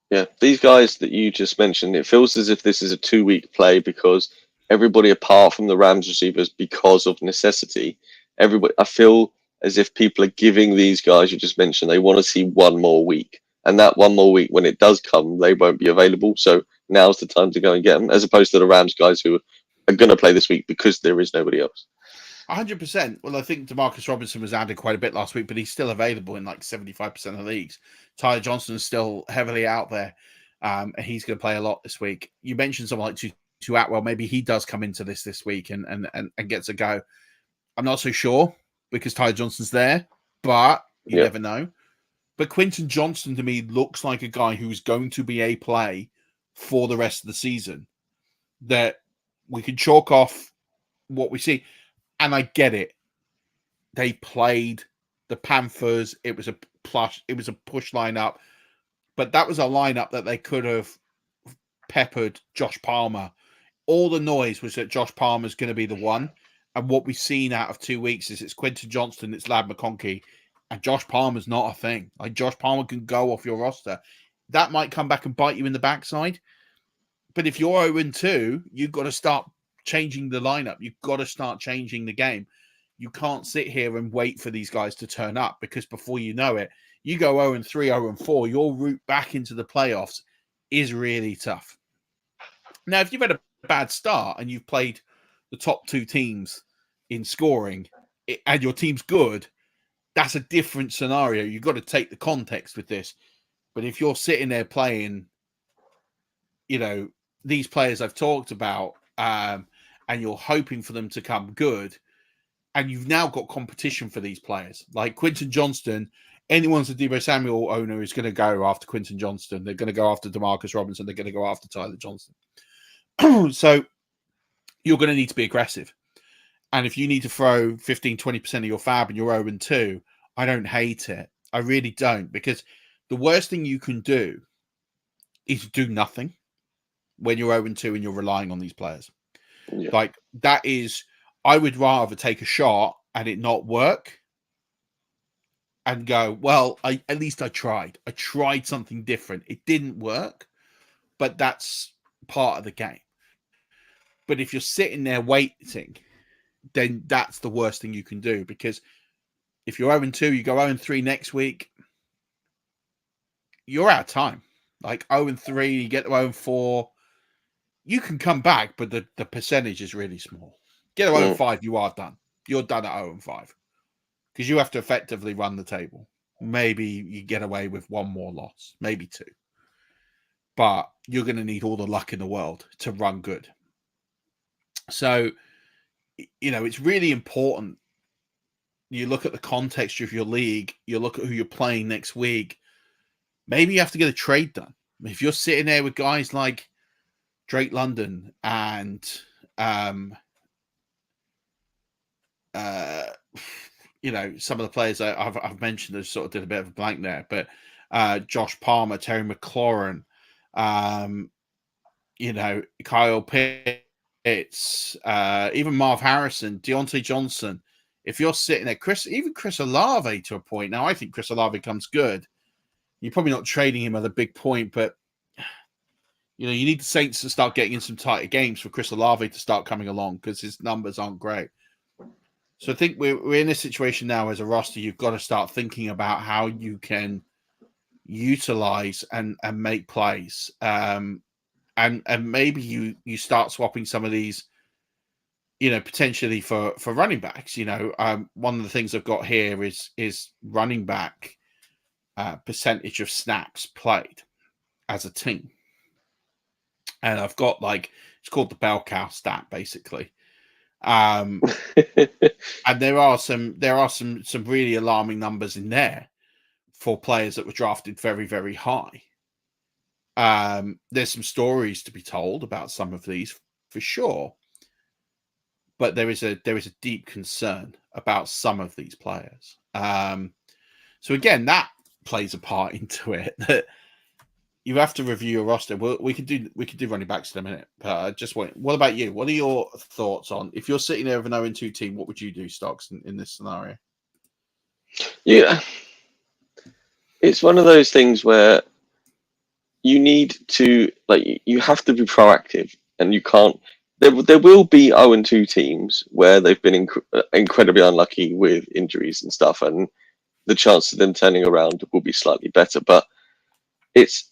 Yeah, these guys that you just mentioned, it feels as if this is a 2-week play because everybody apart from the Rams receivers, because of necessity, I feel as if people are giving these guys you just mentioned, they want to see 1 more week. And that 1 more week, when it does come, they won't be available. So now's the time to go and get them, as opposed to the Rams guys who are going to play this week because there is nobody else. 100%. Well, I think DeMarcus Robinson was added quite a bit last week, but he's still available in like 75% of leagues. Tyler Johnson is still heavily out there, and he's going to play a lot this week. You mentioned someone like Tutu Atwell. Maybe he does come into this week and gets a go. I'm not so sure because Tyler Johnson's there, but you never know. But Quinton Johnston, to me, looks like a guy who's going to be a play for the rest of the season that we can chalk off what we see. And I get it. They played the Panthers. It was a push lineup, but that was a lineup that they could have peppered Josh Palmer. All the noise was that Josh Palmer's going to be the one. And what we've seen out of 2 weeks is it's Quinton Johnston, it's Lad McConkey, and Josh Palmer's not a thing. Like Josh Palmer can go off your roster. That might come back and bite you in the backside. But if you're 0-2, you've got to start changing the lineup. You've got to start changing the game. You can't sit here and wait for these guys to turn up because before you know it, you go 0-3, 0-4, your route back into the playoffs is really tough. Now, if you've had a bad start and you've played the top 2 teams in scoring and your team's good, that's a different scenario. You've got to take the context with this. But if you're sitting there playing, these players I've talked about, and you're hoping for them to come good, and you've now got competition for these players. Like Quinton Johnston, anyone's a Deebo Samuel owner is going to go after Quinton Johnston. They're going to go after DeMarcus Robinson. They're going to go after Tyler Johnson. So you're going to need to be aggressive. And if you need to throw 15, 20% of your fab and you're 0-2, I don't hate it. I really don't, because the worst thing you can do is do nothing when you're 0-2 and you're relying on these players. Yeah. Like that is, I would rather take a shot and it not work and go, well, at least I tried. I tried something different. It didn't work, but that's part of the game. But if you're sitting there waiting then that's the worst thing you can do, because if you're 0-2, you go 0-3 next week, you're out of time. Like 0-3, you get to 0-4, you can come back, but the percentage is really small. Get to 0-5, you are done. You're done at 0-5 because you have to effectively run the table. Maybe you get away with one more loss, maybe two, but you're going to need all the luck in the world to run good. So, it's really important. You look at the context of your league, you look at who you're playing next week. Maybe you have to get a trade done. If you're sitting there with guys like Drake London and some of the players I've mentioned, I sort of did a bit of a blank there, but Josh Palmer, Terry McLaurin, Kyle Pitts, even Marv Harrison, Deontay Johnson. If you're sitting there, Chris Olave to a point. Now, I think Chris Olave comes good. You're probably not trading him at a big point, but you need the Saints to start getting in some tighter games for Chris Olave to start coming along, because his numbers aren't great. So I think we're in a situation now as a roster. You've got to start thinking about how you can utilize and make plays, and maybe you start swapping some of these, potentially for running backs. One of the things I've got here is running back percentage of snaps played as a team, and I've got it's called the bell cow stat basically. And there are some really alarming numbers in there for players that were drafted very, very high. There's some stories to be told about some of these for sure, but there is a deep concern about some of these players. So again, that plays a part into it, that you have to review your roster. We could do running backs in a minute, but what about you? What are your thoughts on, if you're sitting there with an 0-2 team, what would you do, Stocks, in this scenario? Yeah, it's one of those things where you need to, you have to be proactive, and you can't. There will be 0-2 teams where they've been incredibly unlucky with injuries and stuff, and the chance of them turning around will be slightly better. But it's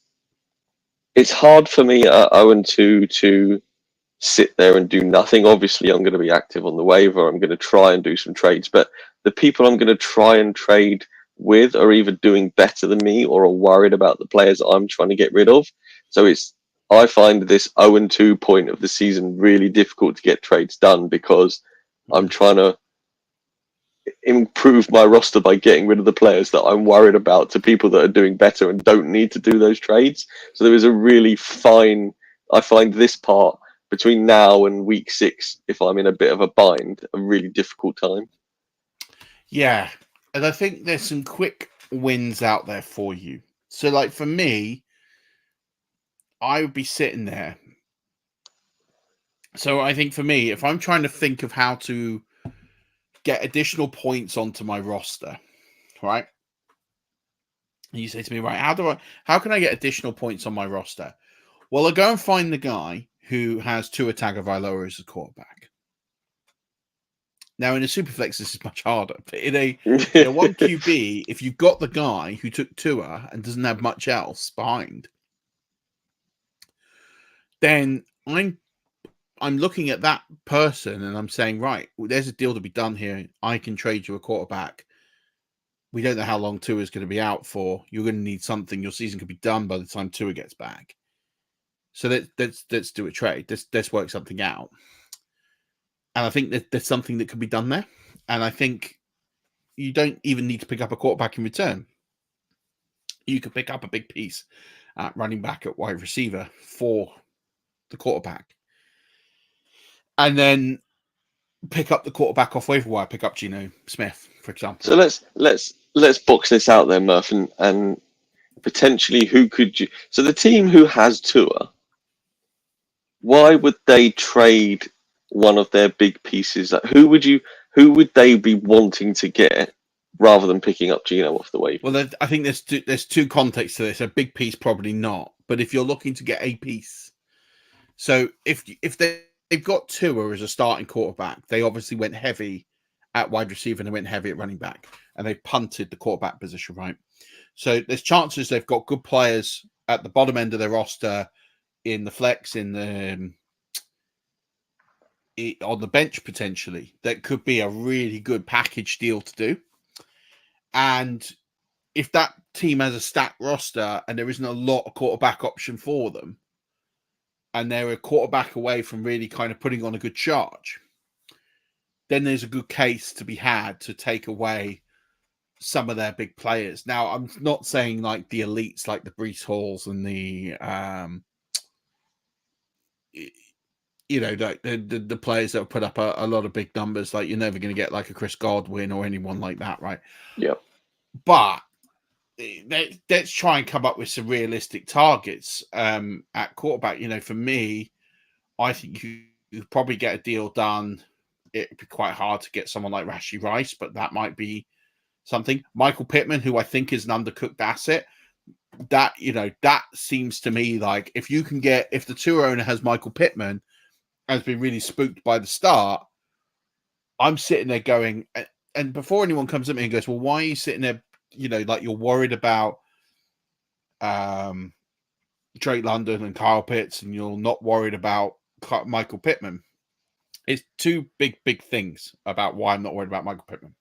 hard for me at 0-2 to sit there and do nothing. Obviously, I'm going to be active on the waiver. I'm going to try and do some trades, but the people I'm going to try and trade with are either doing better than me or are worried about the players I'm trying to get rid of. So I find this 0-2 point of the season really difficult to get trades done, because I'm trying to improve my roster by getting rid of the players that I'm worried about to people that are doing better and don't need to do those trades. So there is a really I find this part between now and week 6, if I'm in a bit of a bind, a really difficult time. Yeah. And I think there's some quick wins out there for you. So for me, I would be sitting there. So I think for me, if I'm trying to think of how to get additional points onto my roster, right? And you say to me, right, how can I get additional points on my roster? Well, I go and find the guy who has Tua Tagovailoa as a quarterback. Now, in a Superflex, this is much harder. But in a 1 QB, if you've got the guy who took Tua and doesn't have much else behind, then I'm looking at that person and I'm saying, right, there's a deal to be done here. I can trade you a quarterback. We don't know how long Tua is going to be out for. You're going to need something. Your season could be done by the time Tua gets back. So let's do a trade. Let's work something out. And I think that there's something that could be done there. And I think you don't even need to pick up a quarterback in return. You could pick up a big piece at running back, at wide receiver for the quarterback. And then pick up the quarterback off waiver wire, pick up Geno Smith, for example. So let's box this out then, Murf, and potentially who could you... So the team who has Tua, why would they trade one of their big pieces? Who would they be wanting to get rather than picking up Geno off the waiver? Well, I think there's two contexts to this. A big piece, probably not. But if you're looking to get a piece, so if they've got Tua as a starting quarterback. They obviously went heavy at wide receiver and they went heavy at running back, and they punted the quarterback position, right? So there's chances they've got good players at the bottom end of their roster, in the flex, in the on the bench potentially. That could be a really good package deal to do. And if that team has a stacked roster and there isn't a lot of quarterback option for them, and they're a quarterback away from really kind of putting on a good charge, then there's a good case to be had to take away some of their big players. Now, I'm not saying like the elites, like the Breece Halls and the, like the players that have put up a lot of big numbers. Like, you're never going to get like a Chris Godwin or anyone like that, right? Yeah. But let's try and come up with some realistic targets at quarterback. For me, I think you probably get a deal done. It'd be quite hard to get someone like Rashee Rice, but that might be something. Michael Pittman, who I think is an undercooked asset, that seems to me like if the tour owner has Michael Pittman, has been really spooked by the start, I'm sitting there going, and before anyone comes at me and goes, well, why are you sitting there, like you're worried about Drake London and Kyle Pitts and you're not worried about Michael Pittman? It's two big things about why I'm not worried about Michael Pittman.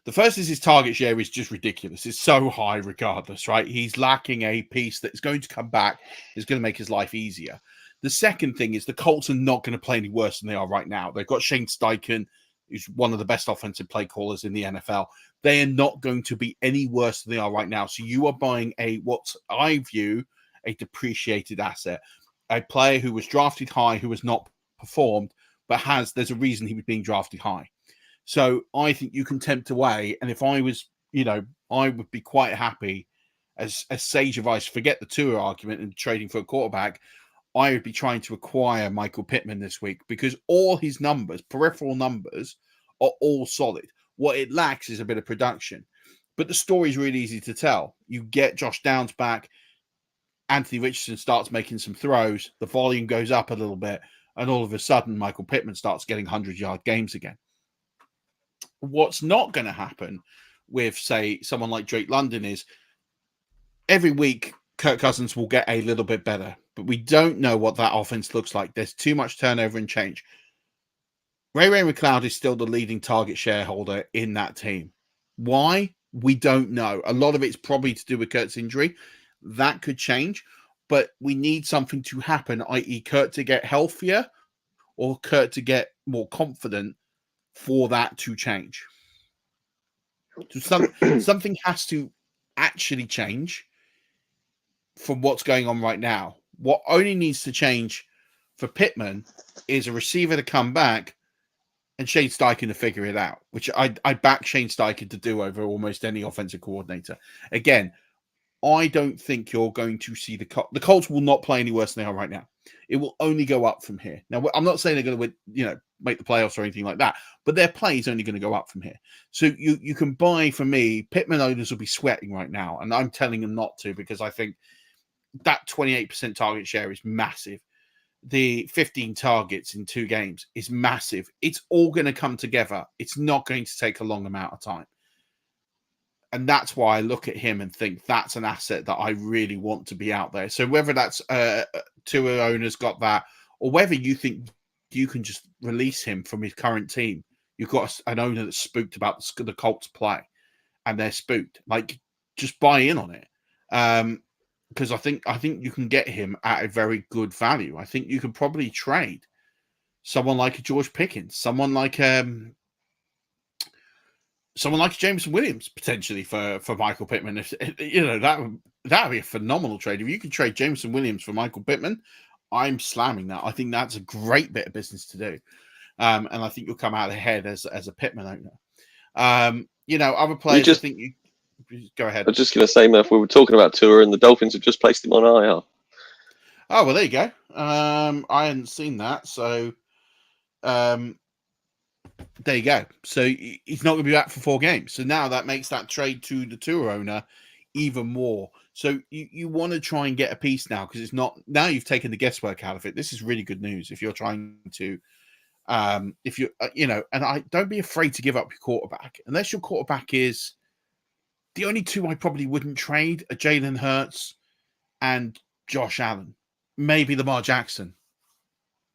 The first is his target share is just ridiculous. It's so high regardless, right? He's lacking a piece that is going to come back, is going to make his life easier. The second thing is the Colts are not going to play any worse than they are right now. They've got Shane Steichen, who's one of the best offensive play callers in the NFL. They are not going to be any worse than they are right now. So you are buying what I view a depreciated asset, a player who was drafted high, who has not performed, but there's a reason he was being drafted high. So I think you can tempt away. And if I was, I would be quite happy as sage advice, forget the tour argument and trading for a quarterback. I would be trying to acquire Michael Pittman this week because all his numbers, peripheral numbers, are all solid. What it lacks is a bit of production. But the story is really easy to tell. You get Josh Downs back, Anthony Richardson starts making some throws, the volume goes up a little bit, and all of a sudden Michael Pittman starts getting 100-yard games again. What's not going to happen with, say, someone like Drake London is every week Kirk Cousins will get a little bit better, but we don't know what that offense looks like. There's too much turnover and change. Ray McLeod is still the leading target shareholder in that team. Why? We don't know. A lot of it's probably to do with Kurt's injury. That could change, but we need something to happen, i.e. Kurt to get healthier or Kurt to get more confident for that to change. So something has to actually change from what's going on right now. What only needs to change for Pittman is a receiver to come back and Shane Steichen to figure it out, which I back Shane Steichen to do over almost any offensive coordinator. Again, I don't think you're going to see the Colts will not play any worse than they are right now. It will only go up from here. Now, I'm not saying they're going to make the playoffs or anything like that, but their play is only going to go up from here. So you can buy, for me, Pittman owners will be sweating right now, and I'm telling them not to because I think that 28% target share is massive. The 15 targets in 2 games is massive. It's all going to come together. It's not going to take a long amount of time. And that's why I look at him and think that's an asset that I really want to be out there. So whether that's two owners got that, or whether you think you can just release him from his current team, you've got an owner that's spooked about the Colts play, and they're spooked. Like, just buy in on it, because I think you can get him at a very good value. I think you could probably trade someone like a George Pickens, someone like Jameson Williams potentially for Michael Pittman. If that would be a phenomenal trade. If you could trade Jameson Williams for Michael Pittman, I'm slamming that. I think that's a great bit of business to do, and I think you'll come out ahead as a Pittman owner. Other players. I think you go ahead. I was just going to say, Murph, we were talking about Tua, and the Dolphins have just placed him on IR. Oh well, there you go. I hadn't seen that, so. There you go. So he's not going to be back for 4 games. So now that makes that trade to the tour owner even more So you want to try and get a piece now because it's not now you've taken the guesswork out of it. This is really good news if you're trying to, if you and I don't be afraid to give up your quarterback unless your quarterback is the only two I probably wouldn't trade are Jalen Hurts and Josh Allen, maybe Lamar Jackson,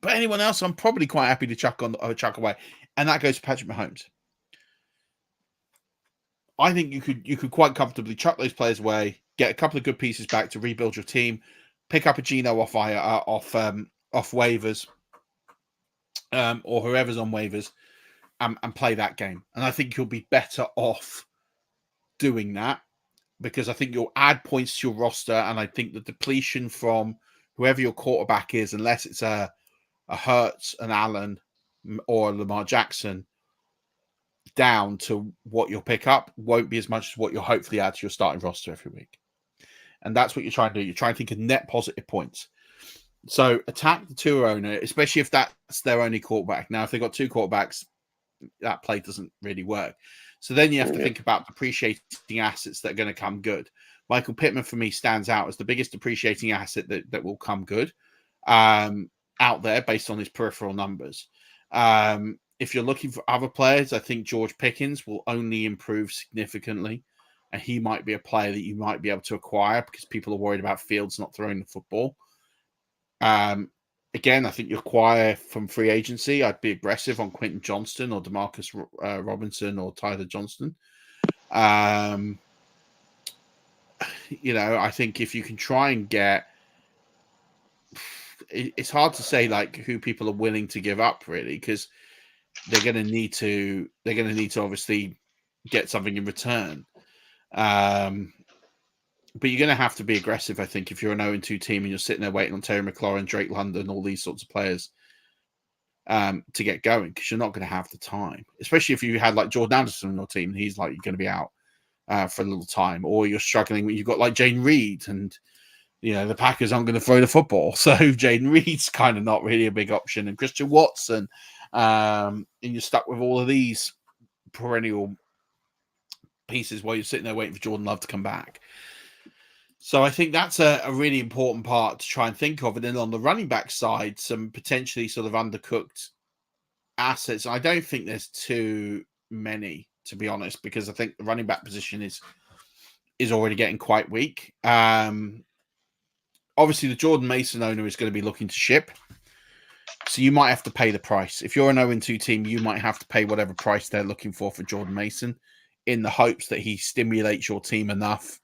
but anyone else I'm probably quite happy to chuck away, and that goes to Patrick Mahomes. I think you could quite comfortably chuck those players away, get a couple of good pieces back to rebuild your team, pick up a Geno off waivers, or whoever's on waivers, and play that game. And I think you'll be better off doing that because I think you'll add points to your roster, and I think the depletion from whoever your quarterback is, unless it's a Hurts, an Allen, or Lamar Jackson, down to what you'll pick up won't be as much as what you'll hopefully add to your starting roster every week. And that's what you're trying to do. You're trying to think of net positive points. So attack the Tua owner, especially if that's their only quarterback. Now, if they've got two quarterbacks, that play doesn't really work. So then you have to think about depreciating assets that are going to come good. Michael Pittman, for me, stands out as the biggest depreciating asset that will come good out there based on his peripheral numbers. If you're looking for other players, I think George Pickens will only improve significantly. And he might be a player that you might be able to acquire because people are worried about Fields not throwing the football. Again, I think you acquire from free agency. I'd be aggressive on Quentin Johnston or Demarcus Robinson or Tyler Johnston. I think if you can try and get, it's hard to say like who people are willing to give up really because they're going to need to obviously get something in return. But you're going to have to be aggressive, I think, if you're an 0-2 team and you're sitting there waiting on Terry McLaurin, Drake London, all these sorts of players to get going because you're not going to have the time, especially if you had like Jordan Anderson on your team and he's like you're going to be out for a little time, or you're struggling. You've got like Jaden Reed and the Packers aren't going to throw the football, so Jaden Reed's kind of not really a big option, and Christian Watson, and you're stuck with all of these perennial pieces while you're sitting there waiting for Jordan Love to come back. So I think that's a really important part to try and think of. And then on the running back side, some potentially sort of undercooked assets. I don't think there's too many, to be honest, because I think the running back position is already getting quite weak. Obviously, the Jordan Mason owner is going to be looking to ship. So you might have to pay the price. If you're an 0-2 team, you might have to pay whatever price they're looking for Jordan Mason in the hopes that he stimulates your team enough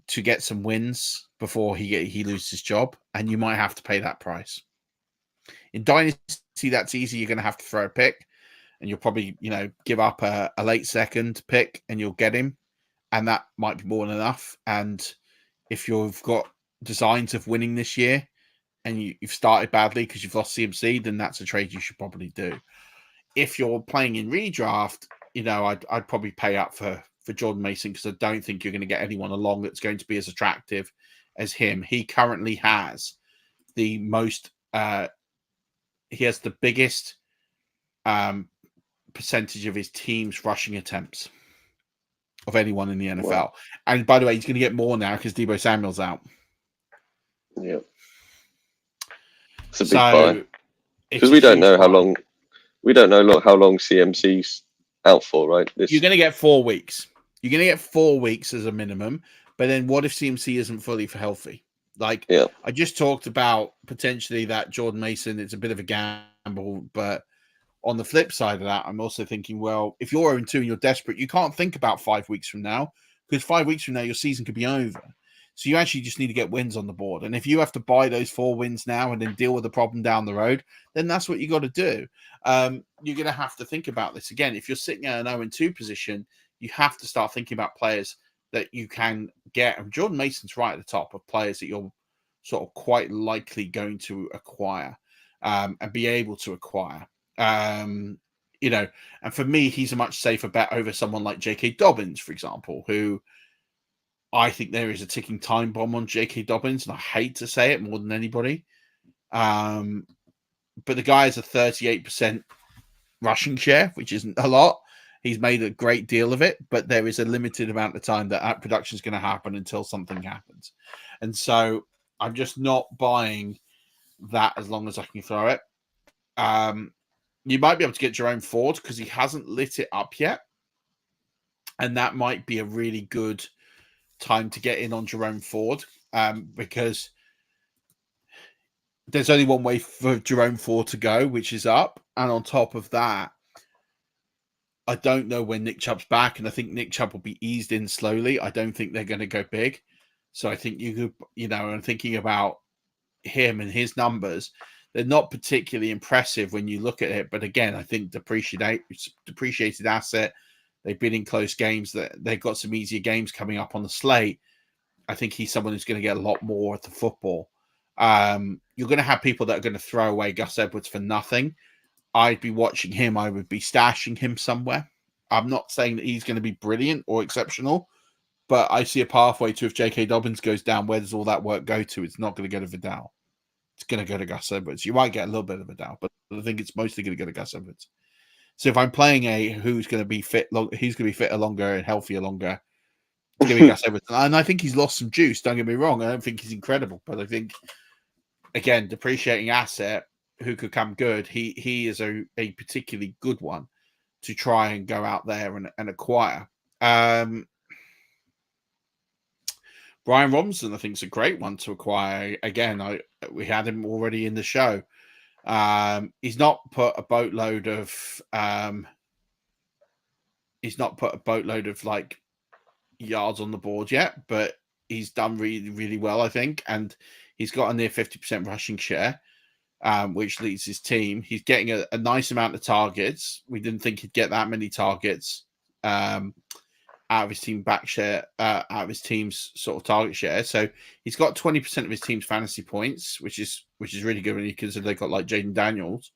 to get some wins before he loses his job. And you might have to pay that price. In Dynasty, that's easy. You're going to have to throw a pick and you'll probably, give up a late second pick and you'll get him. And that might be more than enough. And if you've got designs of winning this year and you've started badly because you've lost CMC, then that's a trade you should probably do. If you're playing in redraft, I'd probably pay up for Jordan Mason because I don't think you're going to get anyone along that's going to be as attractive as him. He currently has the most, he has the biggest percentage of his team's rushing attempts of anyone in the NFL. Wow. And by the way, he's going to get more now because Deebo Samuel's out. Yeah. It's a big buy. Because we don't know how long CMC's out for, right? You're going to get 4 weeks. You're going to get 4 weeks as a minimum. But then what if CMC isn't fully healthy? I just talked about potentially that Jordan Mason, it's a bit of a gamble. But on the flip side of that, I'm also thinking, well, if you're 0-2 and you're desperate, you can't think about 5 weeks from now because 5 weeks from now, your season could be over. So you actually just need to get wins on the board. And if you have to buy those 4 wins now and then deal with the problem down the road, then that's what you got to do. You're going to have to think about this again. If you're sitting at an 0-2 position, you have to start thinking about players that you can get. And Jordan Mason's right at the top of players that you're sort of quite likely going to acquire and be able to acquire. And for me, he's a much safer bet over someone like J.K. Dobbins, for example, who I think there is a ticking time bomb on J.K. Dobbins, and I hate to say it more than anybody. But the guy has a 38% rushing share, which isn't a lot. He's made a great deal of it, but there is a limited amount of time that production is going to happen until something happens. And so I'm just not buying that as long as I can throw it. You might be able to get Jerome Ford because he hasn't lit it up yet. And that might be a really good time to get in on Jerome Ford because there's only one way for Jerome Ford to go, which is up. And on top of that, I don't know when Nick Chubb's back, and I think Nick Chubb will be eased in slowly. I don't think they're going to go big. So I think you could, I'm thinking about him and his numbers. They're not particularly impressive when you look at it. But again, I think depreciated asset. They've been in close games. They've got some easier games coming up on the slate. I think he's someone who's going to get a lot more at the football. You're going to have people that are going to throw away Gus Edwards for nothing. I'd be watching him. I would be stashing him somewhere. I'm not saying that he's going to be brilliant or exceptional, but I see a pathway to if J.K. Dobbins goes down, where does all that work go to? It's not going to go to Vidal. It's going to go to Gus Edwards. You might get a little bit of Vidal, but I think it's mostly going to go to Gus Edwards. So if I'm playing who's going to be fit, he's going to be fitter longer and healthier longer, it's going to be Gus Edwards. And I think he's lost some juice. Don't get me wrong. I don't think he's incredible, but I think, again, depreciating asset who could come good. He is a particularly good one to try and go out there and acquire. Brian Robinson, I think, is a great one to acquire. Again, we had him already in the show. He's not put a boatload of like yards on the board yet, but he's done really, really well, I think, and he's got a near 50% rushing share. Which leads his team. He's getting a nice amount of targets. We didn't think he'd get that many targets out of his team back share, out of his team's sort of target share. So he's got 20% of his team's fantasy points, which is really good when you consider they've got like Jaden Daniels.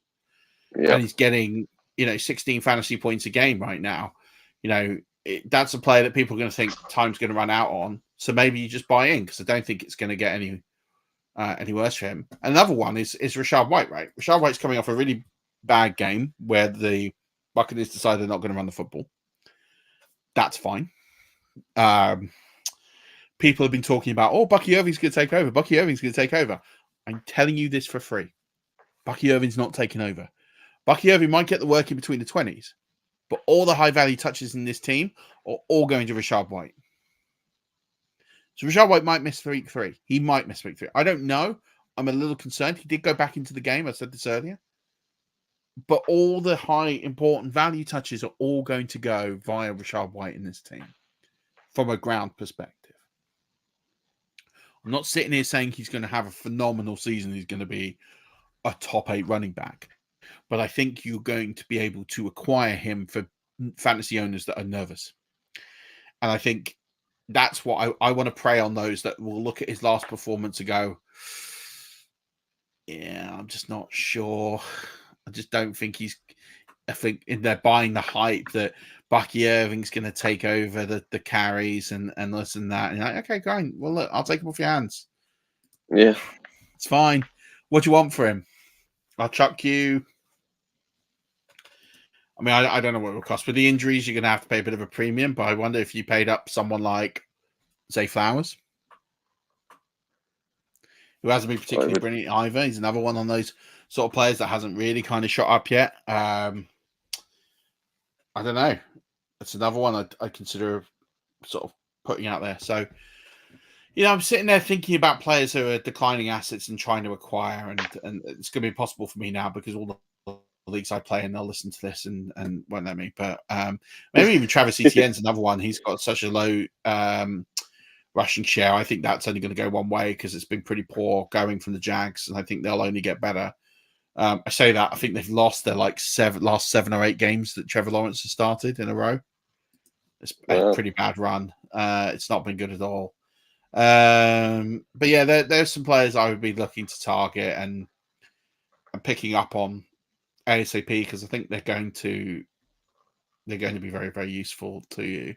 Yep. And he's getting 16 fantasy points a game right now. That's a player that people are going to think time's going to run out on. So maybe you just buy in because I don't think it's going to get any worse for him. Another one is Rachaad White, right? Rachaad White's coming off a really bad game where the Buccaneers decided they're not going to run the football. That's fine. People have been talking about, Bucky Irving's going to take over. Bucky Irving's going to take over. I'm telling you this for free. Bucky Irving's not taking over. Bucky Irving might get the work in between the 20s, but all the high-value touches in this team are all going to Rachaad White. So Rachaad White might miss week 3. He might miss week 3. I don't know. I'm a little concerned. He did go back into the game. I said this earlier. But all the high important value touches are all going to go via Rachaad White in this team from a ground perspective. I'm not sitting here saying he's going to have a phenomenal season. He's going to be a top 8 running back. But I think you're going to be able to acquire him for fantasy owners that are nervous. And I think that's what I want to prey on those that will look at his last performance and go, yeah, I'm just not sure. I just don't think I think they're buying the hype that Bucky Irving's going to take over the carries and this and that. And you're like, okay, great. Well, look, I'll take him off your hands. Yeah. It's fine. What do you want for him? I'll chuck you. I mean, I don't know what it will cost. With the injuries, you're going to have to pay a bit of a premium, but I wonder if you paid up someone like Zay Flowers, who hasn't been particularly brilliant either. He's another one on those sort of players that hasn't really kind of shot up yet. I don't know. It's another one I consider sort of putting out there. So, I'm sitting there thinking about players who are declining assets and trying to acquire, and it's going to be impossible for me now because all the leagues I play and they'll listen to this and won't let me. But maybe even Travis Etienne's another one. He's got such a low rushing share. I think that's only going to go one way because it's been pretty poor going from the Jags, and I think they'll only get better. I say that I think they've lost their last 7 or 8 games that Trevor Lawrence has started in a row. It's a pretty bad run. It's not been good at all. But yeah, there's some players I would be looking to target and picking up on ASAP because I think they're going to be very, very useful to you.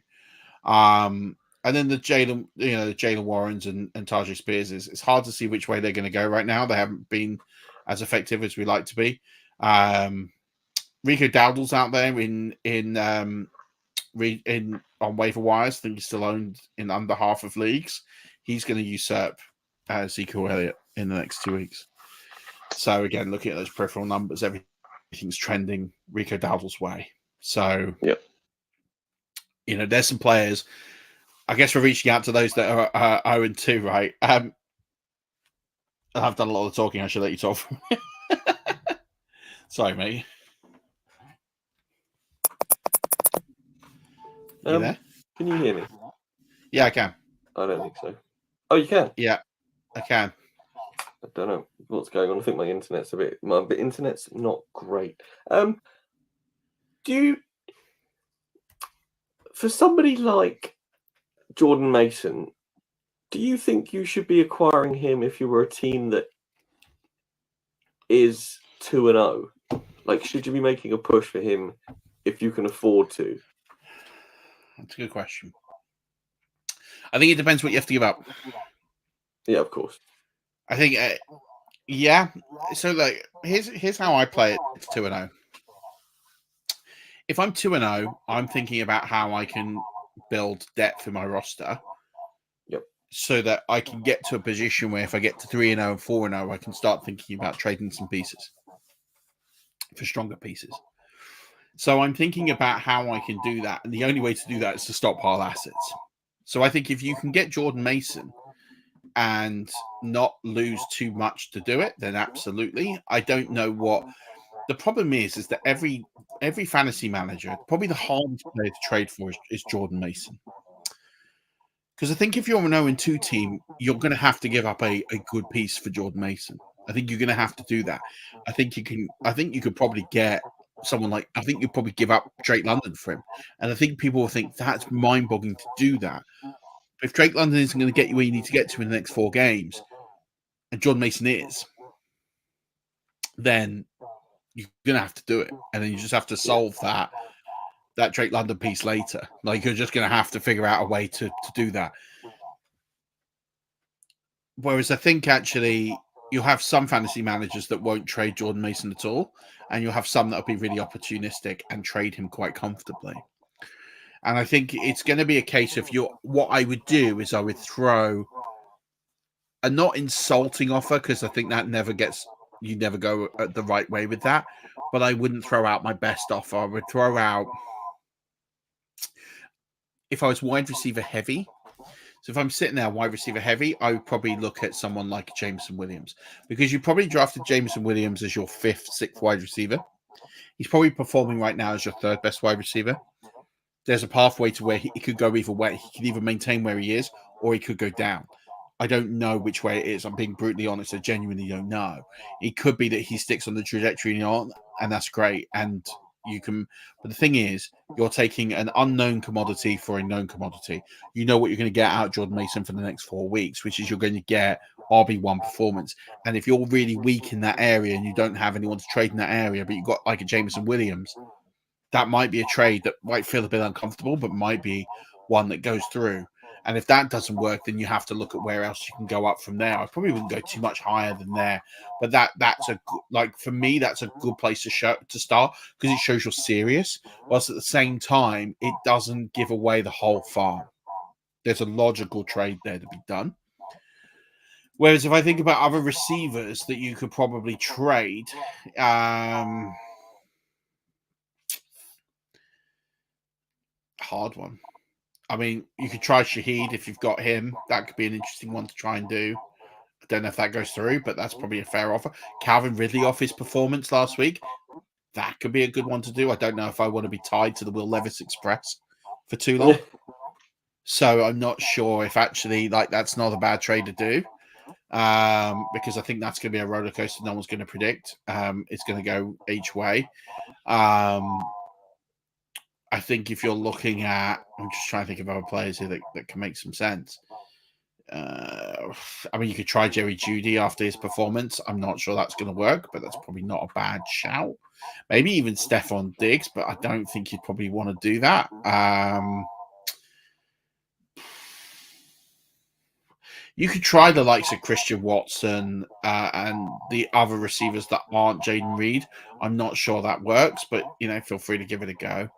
And then the Jalen Warrens and Tajay Spears it's hard to see which way they're going to go right now. They haven't been as effective as we like to be. Rico Dowdle's out there in on waiver wires. I think he's still owned in under half of leagues. He's going to usurp Ezekiel Elliott in the next 2 weeks. So again, looking at those peripheral numbers, everything's trending Rico Dowdle's way. So, yep. There's some players. I guess we're reaching out to those that are 0-2, right? I've done a lot of talking. I should let you talk. Sorry, mate. You there? Can you hear me? Yeah, I can. I don't think so. Oh, you can? Yeah, I can. I don't know what's going on. I think my internet's not great. For somebody like Jordan Mason, do you think you should be acquiring him if you were a team that is 2-0? Like, should you be making a push for him if you can afford to? That's a good question. I think it depends what you have to give up. Yeah, of course. I think, yeah. So, here's how I play it. It's 2-0. If I'm 2-0, I'm thinking about how I can build depth in my roster. Yep. So that I can get to a position where if I get to 3-0 and 4-0, I can start thinking about trading some pieces for stronger pieces. So I'm thinking about how I can do that. And the only way to do that is to stockpile assets. So I think if you can get Jordan Mason and not lose too much to do it, then absolutely. I don't know what the problem is that every fantasy manager, probably the hardest player to trade for is Jordan Mason. Because I think if you're an 0-2 team, you're going to have to give up a good piece for Jordan Mason. I think you're going to have to do that. I think you could probably get someone like, I think you'd probably give up Drake London for him. And I think people will think that's mind-boggling to do that. But if Drake London isn't going to get you where you need to get to in the next 4 games, and Jordan Mason is, then you're going to have to do it. And then you just have to solve that Drake London piece later. Like, you're just going to have to figure out a way to do that. Whereas I think actually you'll have some fantasy managers that won't trade Jordan Mason at all, and you'll have some that will be really opportunistic and trade him quite comfortably. And I think it's going to be a case of what I would do is I would throw a not insulting offer, because I think that you never go the right way with that, but I wouldn't throw out my best offer. I would throw out, if I was wide receiver heavy, so if I'm sitting there wide receiver heavy, I would probably look at someone like Jameson Williams, because you probably drafted Jameson Williams as your 5th, 6th wide receiver. He's probably performing right now as your 3rd best wide receiver. There's a pathway to where he could go either way. He could either maintain where he is, or he could go down. I don't know which way it is. I'm being brutally honest. I genuinely don't know. It could be that he sticks on the trajectory on, and that's great. And you can, but the thing is, you're taking an unknown commodity for a known commodity. You know what you're going to get out of Jordan Mason for the next 4 weeks, which is you're going to get RB1 performance. And if you're really weak in that area and you don't have anyone to trade in that area, but you've got like a Jameson Williams, that might be a trade that might feel a bit uncomfortable, but might be one that goes through. And if that doesn't work, then you have to look at where else you can go up from there. I probably wouldn't go too much higher than there, but that's for me, that's a good place to start, because it shows you're serious, whilst at the same time, it doesn't give away the whole farm. There's a logical trade there to be done. Whereas if I think about other receivers that you could probably trade, hard one. I mean, you could try Shaheed if you've got him. That could be an interesting one to try and do. I don't know if that goes through, but that's probably a fair offer. Calvin Ridley off his performance last week, that could be a good one to do. I don't know if I want to be tied to the Will Levis Express for too long. So I'm not sure if actually that's not a bad trade to do, because I think that's going to be a roller coaster no one's going to predict. It's going to go each way. I think if you're looking at, I'm just trying to think of other players here that can make some sense. I mean, you could try Jerry Jeudy after his performance. I'm not sure that's going to work, but that's probably not a bad shout. Maybe even Stephon Diggs, but I don't think you'd probably want to do that. You could try the likes of Christian Watson and the other receivers that aren't Jaden Reed. I'm not sure that works, but feel free to give it a go.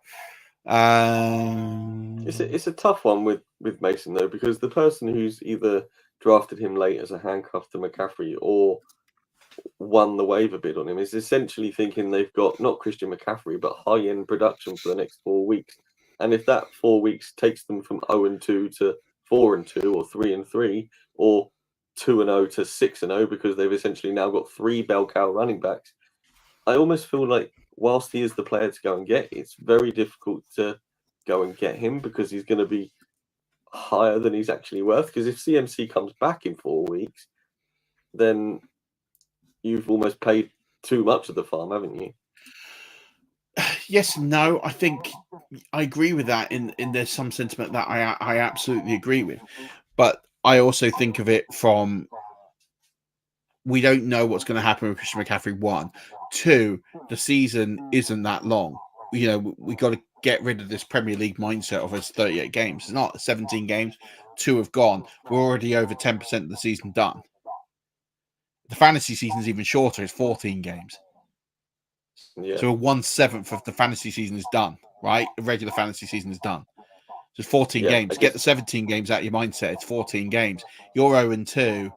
It's a tough one with Mason though, because the person who's either drafted him late as a handcuff to McCaffrey or won the waiver bid on him is essentially thinking they've got not Christian McCaffrey but high end production for the next 4 weeks. And if that 4 weeks takes them from 0-2 to 4-2 or 3-3 or 2-0 to 6-0 because they've essentially now got 3 bell cow running backs, I almost feel like whilst he is the player to go and get, it's very difficult to go and get him because he's going to be higher than he's actually worth. Because if CMC comes back in 4 weeks, then you've almost paid too much of the farm, haven't you? Yes and no. I think I agree with that in there's some sentiment that I absolutely agree with. But I also think of it from we don't know what's going to happen with Christian McCaffrey. 1, 2, the season isn't that long. You know, we got to get rid of this Premier League mindset of it's 38 games. It's not 17 games. 2 have gone. We're already over 10% of the season done. The fantasy season is even shorter. It's 14 games. Yeah. So 1/7 of the fantasy season is done, right? The regular fantasy season is done. So it's 14 games. Get the 17 games out of your mindset. It's 14 games. You're 0-2.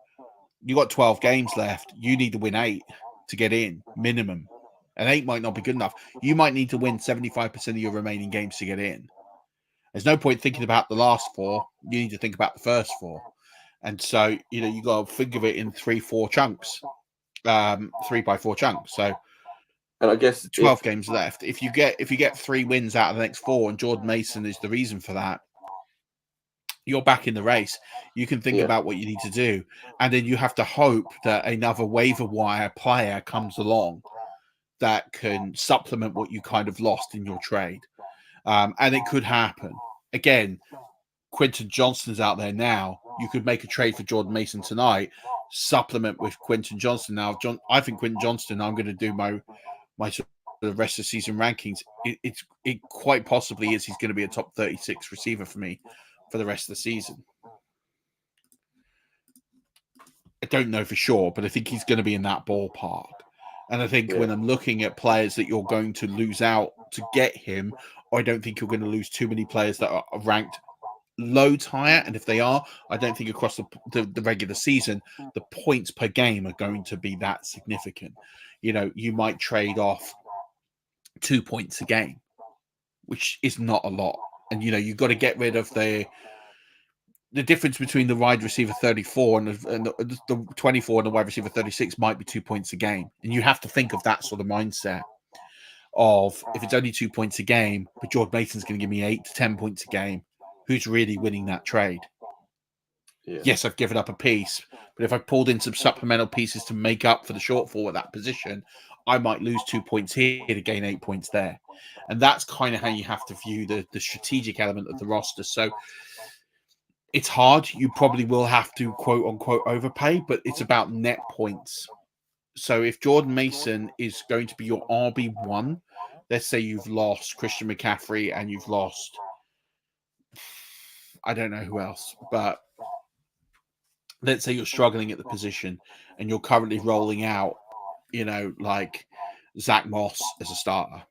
You got 12 games left. You need to win 8 to get in, minimum. And 8 might not be good enough. You might need to win 75% of your remaining games to get in. There's no point thinking about the last 4. You need to think about the first 4. And so, you got to think of it in 3-4 chunks, 3x4 chunks. So, and I guess 12 games left. If you get 3 wins out of the next 4, and Jordan Mason is the reason for that, you're back in the race. You can think about what you need to do, and then you have to hope that another waiver wire player comes along that can supplement what you kind of lost in your trade. And it could happen. Again, Quentin Johnston's out there now. You could make a trade for Jordan Mason tonight, supplement with Quentin Johnston. Now, I think Quentin Johnston, I'm going to do my sort of the rest of the season rankings. It quite possibly is he's going to be a top 36 receiver for me for the rest of the season. I don't know for sure, but I think he's going to be in that ballpark. And I think when I'm looking at players that you're going to lose out to get him, I don't think you're going to lose too many players that are ranked loads higher. And if they are, I don't think across the regular season, the points per game are going to be that significant. You might trade off 2 points a game, which is not a lot. And, you've got to get rid of the difference between the wide receiver 34 and the 24 and the wide receiver 36 might be 2 points a game. And you have to think of that sort of mindset of if it's only 2 points a game, but Jordan Mason's going to give me 8 to 10 points a game, who's really winning that trade? Yes, I've given up a piece, but if I pulled in some supplemental pieces to make up for the shortfall at that position, I might lose 2 points here to gain 8 points there. And that's kind of how you have to view the strategic element of the roster. So it's hard. You probably will have to quote unquote overpay, but it's about net points. So if Jordan Mason is going to be your RB1, let's say you've lost Christian McCaffrey and you've lost, I don't know who else, but let's say you're struggling at the position and you're currently rolling out, like Zach Moss as a starter.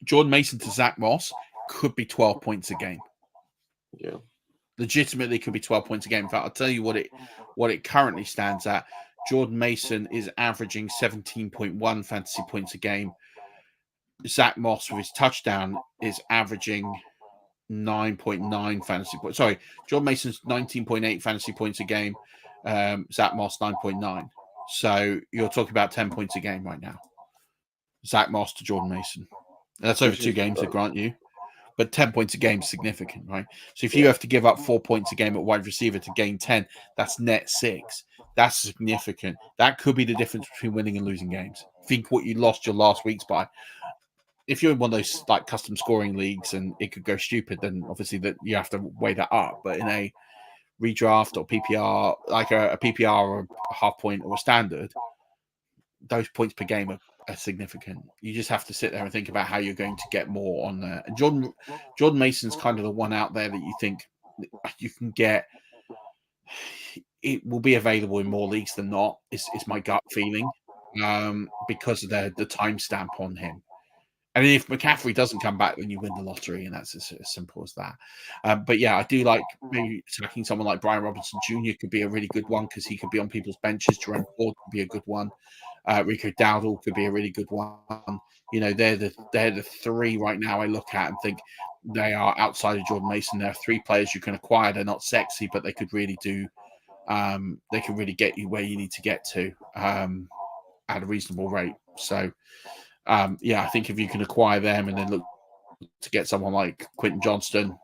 Jordan Mason to Zach Moss could be 12 points a game. Yeah. Legitimately could be 12 points a game. In fact, I'll tell you what it currently stands at. Jordan Mason is averaging 17.1 fantasy points a game. Zach Moss with his touchdown is averaging 9.9 fantasy points. Sorry, Jordan Mason's 19.8 fantasy points a game. Zach Moss 9.9. So you're talking about 10 points a game right now. Zach Moss to Jordan Mason. That's over 2 games, I grant you. But 10 points a game is significant, right? So if you have to give up 4 points a game at wide receiver to gain 10, that's net 6. That's significant. That could be the difference between winning and losing games. Think what you lost your last weeks by. If you're in one of those like custom scoring leagues and it could go stupid, then obviously that you have to weigh that up. But in a redraft or PPR, like a PPR or a half point or a standard, those points per game are significant. You just have to sit there and think about how you're going to get more on there. And Jordan Mason's kind of the one out there that you think you can get. It will be available in more leagues than not. Is my gut feeling, because of the timestamp on him. And if McCaffrey doesn't come back, then you win the lottery, and that's as simple as that. But yeah, I do like maybe attacking someone like Brian Robinson Jr. could be a really good one because he could be on people's benches. Jerome Ford could be a good one. Rico Dowdle could be a really good one. They're the three right now I look at and think they are outside of Jordan Mason. There are three players you can acquire. They're not sexy, but they could really do. They can really get you where you need to get to at a reasonable rate. So. I think if you can acquire them and then look to get someone like Quentin Johnston,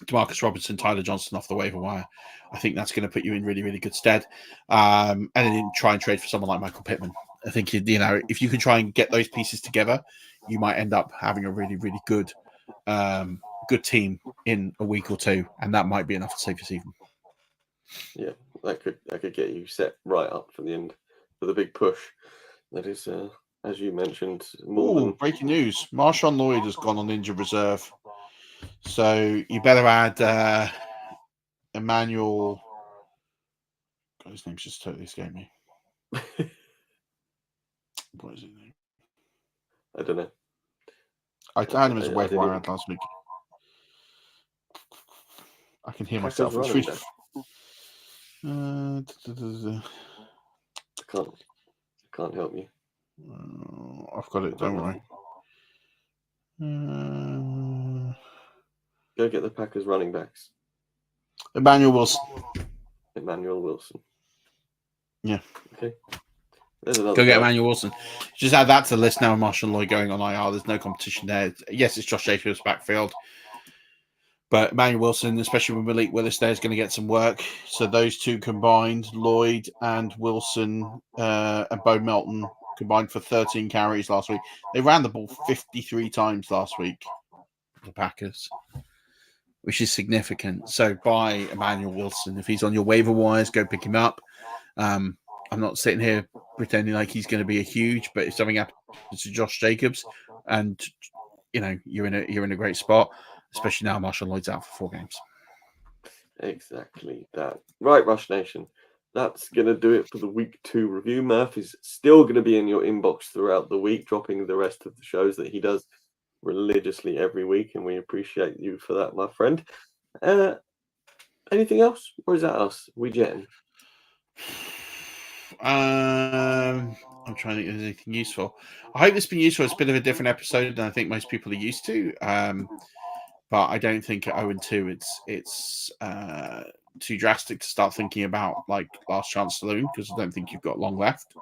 DeMarcus Robinson, Tyler Johnson off the waiver wire, I think that's going to put you in really, really good stead. And then try and trade for someone like Michael Pittman. I think, if you can try and get those pieces together, you might end up having a really, really good team in a week or two, and that might be enough to save your season. Yeah, that could get you set right up for the end, for the big push. That is... as you mentioned, breaking news. Marshawn Lloyd has gone on injured reserve. So you better add Emmanuel. God, his name's just totally escaped me. What is his name? I don't know. I had him as a waiver wire ad last week. I can hear myself. I can't help you. I've got it. Don't worry. Go get the Packers running backs. Emmanuel Wilson. Yeah. Okay. Go get Emmanuel Wilson. Just add that to the list now. Marshawn Lloyd going on IR. There's no competition there. Yes, it's Josh Jacobs' backfield. But Emmanuel Wilson, especially with Malik Willis there, is going to get some work. So those two combined, Lloyd and Wilson and Bo Melton, combined for 13 carries last week. They ran the ball 53 times last week, the Packers, which is significant. So buy Emmanuel Wilson. If he's on your waiver wires, go pick him up. I'm not sitting here pretending like he's going to be a huge, but if something happens to Josh Jacobs and you're in a great spot, especially now Marshawn Lloyd's out for 4 games. Exactly that. Right, Rush Nation. That's going to do it for the week 2 review. Murph is still going to be in your inbox throughout the week, dropping the rest of the shows that he does religiously every week, and we appreciate you for that, my friend. Anything else? Or is that us? We jetting? I'm trying to think of anything useful. I hope it's been useful. It's a bit of a different episode than I think most people are used to. But I don't think at 0-2 it's too drastic to start thinking about like last chance saloon, because I don't think you've got long left.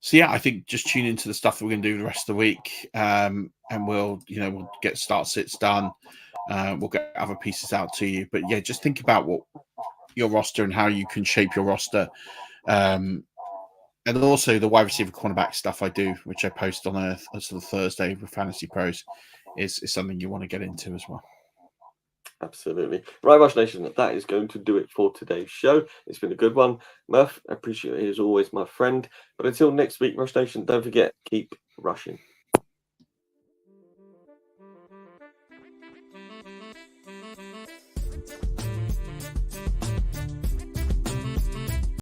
So yeah, I think just tune into the stuff that we're going to do the rest of the week, and we'll get start sits done. We'll get other pieces out to you, but yeah, just think about what your roster and how you can shape your roster. And also the wide receiver cornerback stuff I do, which I post on a sort of Thursday with Fantasy Pros, is something you want to get into as well. Absolutely. Right, Rush Nation, that is going to do it for today's show. It's been a good one. Murph, I appreciate it as always, my friend. But until next week, Rush Nation, don't forget, keep rushing.